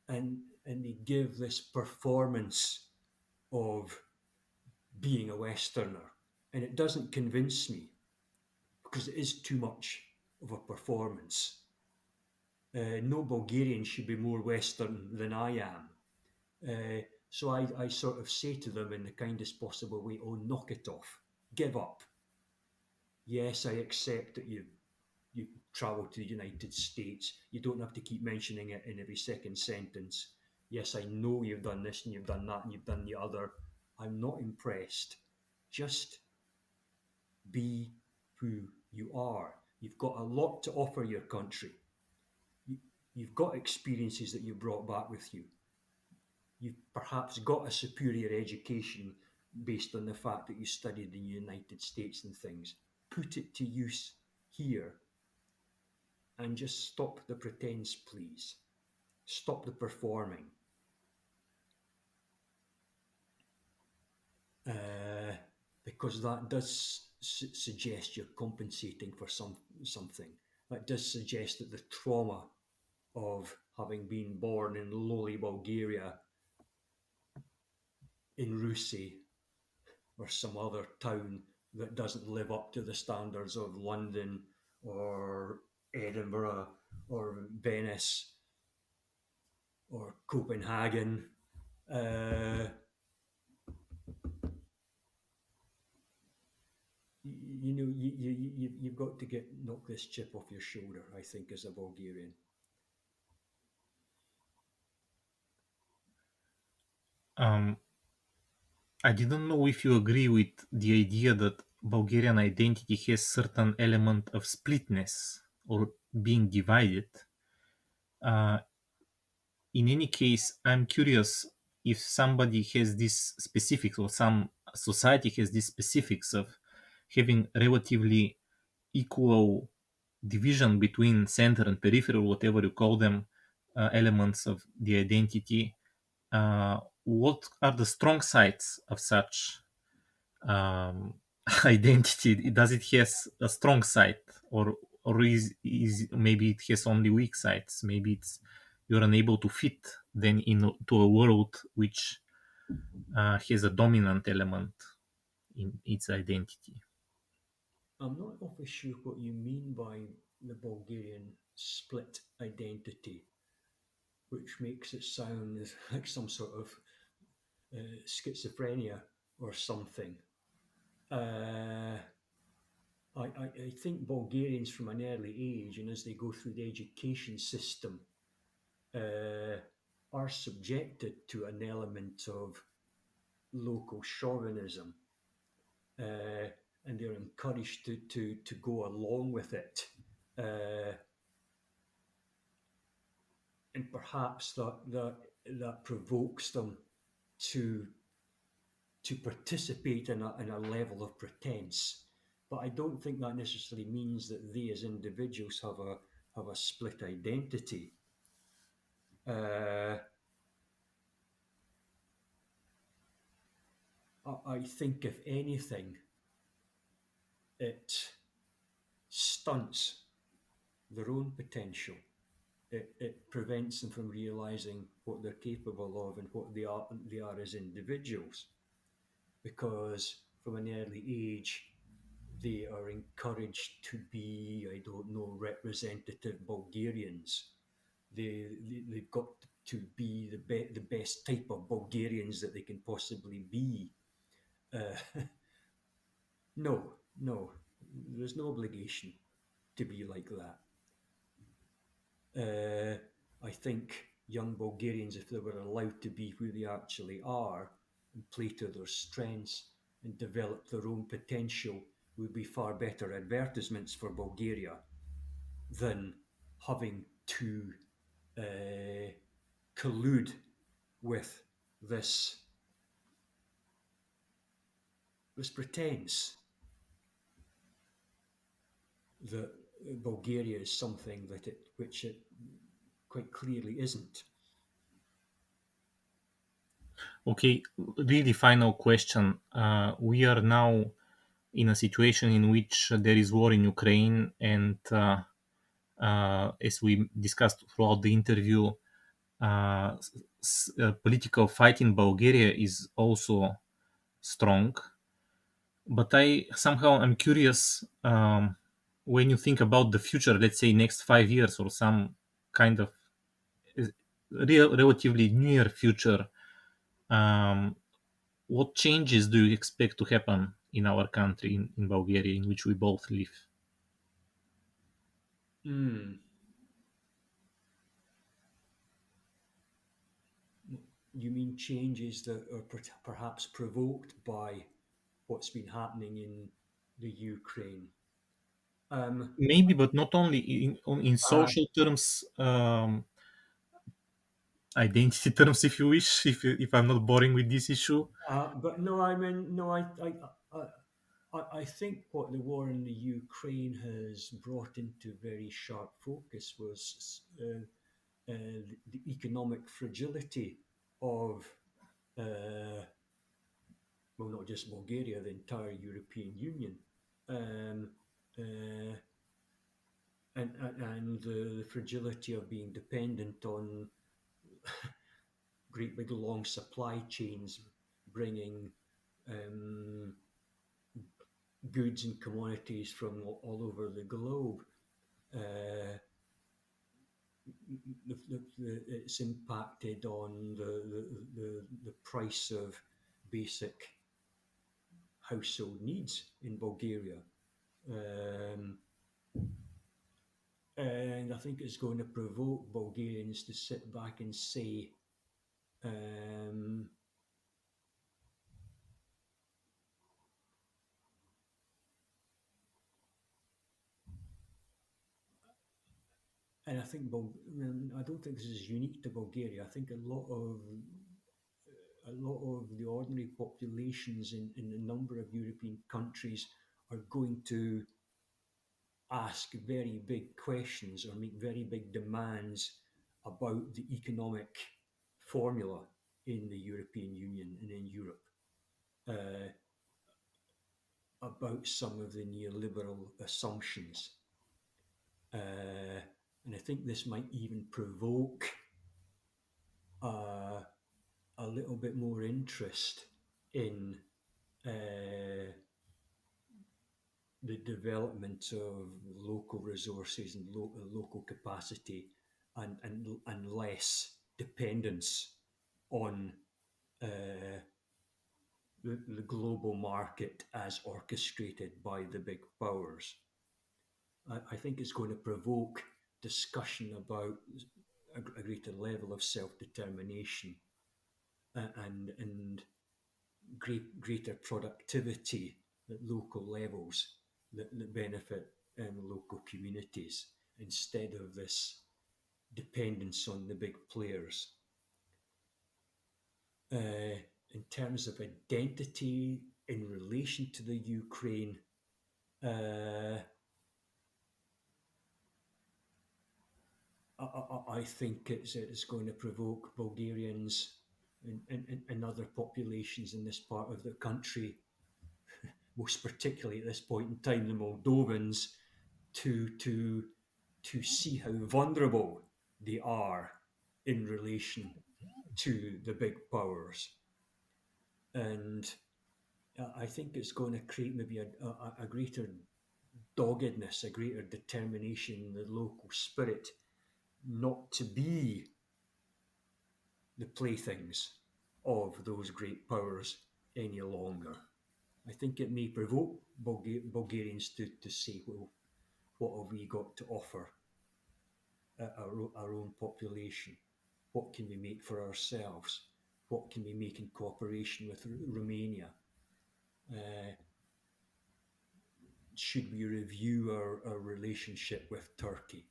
and they give this performance of being a Westerner. And it doesn't convince me because it is too much of a performance. No Bulgarian should be more Western than I am. So I sort of say to them in the kindest possible way, oh, knock it off, give up. Yes, I accept that you travel to the United States. You don't have to keep mentioning it in every second sentence. Yes, I know you've done this and you've done that and you've done the other. I'm not impressed. Just be who you are. You've got a lot to offer your country. You, you've got experiences that you brought back with you. You've perhaps got a superior education based on the fact that you studied in the United States and things. Put it to use here and just stop the pretense, please. Stop the performing. Uh, because that does suggest you're compensating for something. That does suggest that the trauma of having been born in lowly Bulgaria, in Rousse or some other town that doesn't live up to the standards of London or Edinburgh or Venice or Copenhagen. Uh, you've got to knock this chip off your shoulder, I think, as a Bulgarian. Um, I didn't know if you agree with the idea that Bulgarian identity has certain element of splitness or being divided. Uh, in any case, I'm curious if somebody has this specifics or some society has this specifics of having relatively equal division between center and periphery, whatever you call them, elements of the identity. What are the strong sides of such identity? Does it has a strong side, or is maybe it has only weak sides? Maybe it's you're unable to fit then into a world which has a dominant element in its identity. I'm not awfully sure what you mean by the Bulgarian split identity, which makes it sound like some sort of schizophrenia or something. Uh, I think Bulgarians from an early age, and as they go through the education system, uh, are subjected to an element of local chauvinism, uh, and they're encouraged to go along with it. Uh, and perhaps that provokes them to participate in a level of pretense. But I don't think that necessarily means that they as individuals have have a split identity. Uh, I think, if anything, it stunts their own potential. It prevents them from realizing what they're capable of and what they are as individuals. Because from an early age, they are encouraged to be, I don't know, representative Bulgarians. They've got to be the best type of Bulgarians that they can possibly be. Uh, no, no, there's no obligation to be like that. Uh, I think young Bulgarians, if they were allowed to be who they actually are and play to their strengths and develop their own potential, would be far better advertisements for Bulgaria than having to uh, collude with this this pretense that Bulgaria is something that it which it quite clearly isn't. Okay, really final question. We are now in a situation in which there is war in Ukraine, and as we discussed throughout the interview, political fight in Bulgaria is also strong. But I somehow I'm curious, when you think about the future, let's say next 5 years or some kind of relatively near future, um, what changes do you expect to happen in our country, in Bulgaria, in which we both live? Mm. You mean changes that are perhaps provoked by what's been happening in the Ukraine? Um, Maybe, but not only in uh, social terms, identity terms, if you wish, if I'm not boring with this issue. but no, I mean, no, I think what the war in the Ukraine has brought into very sharp focus was the economic fragility of, uh, well, not just Bulgaria, the entire European Union. Um, uh, and the fragility of being dependent on great big long supply chains bringing um, goods and commodities from all over the globe. Uh, it's impacted on the price of basic household needs in Bulgaria. Um, and I think it's going to provoke Bulgarians to sit back and say, um, and I think I don't think this is unique to Bulgaria. I think a lot of the ordinary populations in a number of European countries are going to ask very big questions or make very big demands about the economic formula in the European Union and in Europe, uh, about some of the neoliberal assumptions. And I think this might even provoke uh, a little bit more interest in uh, the development of local resources and local capacity, and less dependence on uh, the global market as orchestrated by the big powers. I think it's going to provoke discussion about a greater level of self-determination, and greater productivity at local levels that benefit local communities, instead of this dependence on the big players. Uh, in terms of identity in relation to the Ukraine, uh, I think it's going to provoke Bulgarians and other populations in this part of the country, most particularly at this point in time, the Moldovans, to to to see how vulnerable they are in relation to the big powers. And I think it's going to create maybe a greater doggedness, a greater determination in the local spirit not to be the playthings of those great powers any longer. I think it may provoke Bulgarians to say, well, what have we got to offer our own population? What can we make for ourselves? What can we make in cooperation with Romania? Uh, should we review our relationship with Turkey?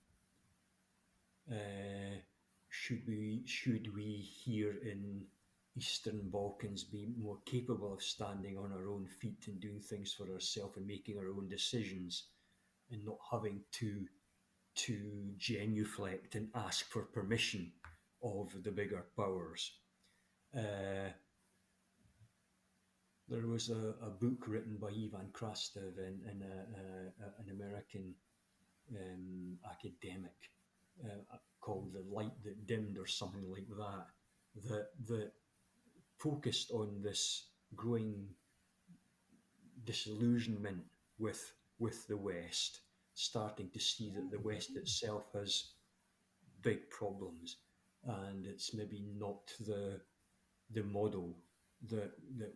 Uh, should we here in Eastern Balkans be more capable of standing on our own feet and doing things for ourselves and making our own decisions and not having to genuflect and ask for permission of the bigger powers? Uh, there was a book written by Ivan Krastev and an American academic called "The Light That Dimmed" or something like that, that focused on this growing disillusionment with the West, starting to see that the West itself has big problems, and it's maybe not the model that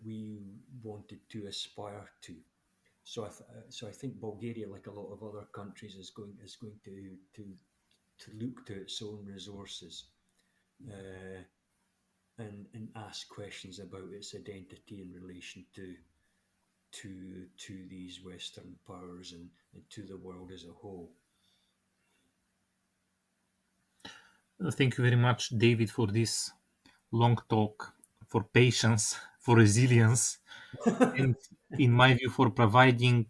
we wanted to aspire to. So I think Bulgaria, like a lot of other countries, is going to look to its own resources, uh, and ask questions about its identity in relation to these Western powers and to the world as a whole. Thank you very much, David, for this long talk, for patience, for resilience, and in my view, for providing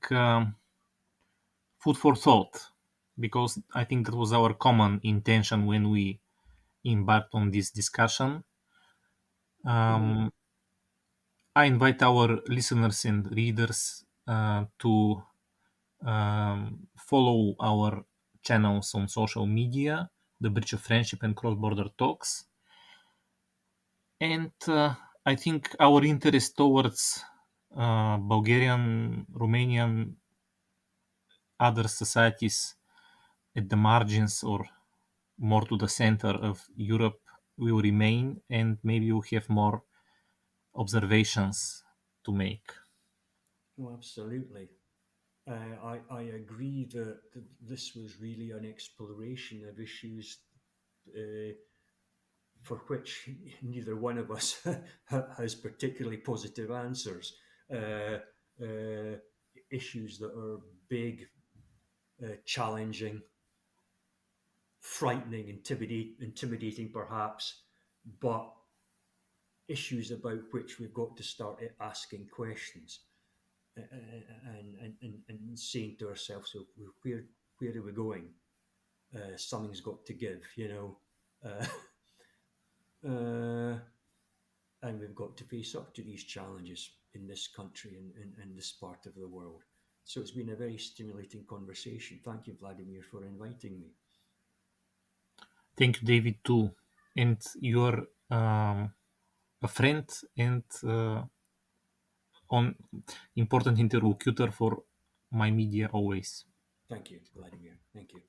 food for thought, because I think that was our common intention when we embarked on this discussion. Mm, Um, I invite our listeners and readers to follow our channels on social media, The Bridge of Friendship and Cross Border Talks. And I think our interest towards Bulgarian, Romanian, other societies at the margins or more to the center of Europe will remain, and maybe we'll have more observations to make. oh, absolutely. I agree that this was really an exploration of issues uh, for which neither one of us has particularly positive answers. Uh, uh, Issues that are big, challenging, frightening, intimidating perhaps, but issues about which we've got to start asking questions, and saying to ourselves, so where are we going? Something's got to give, uh, uh, and we've got to face up to these challenges in this country and this part of the world. So it's been a very stimulating conversation. Thank you, Vladimir, for inviting me. Thank you, David, too. And you're a friend and on important interlocutor for my media always. Thank you, Vladimir. Thank you.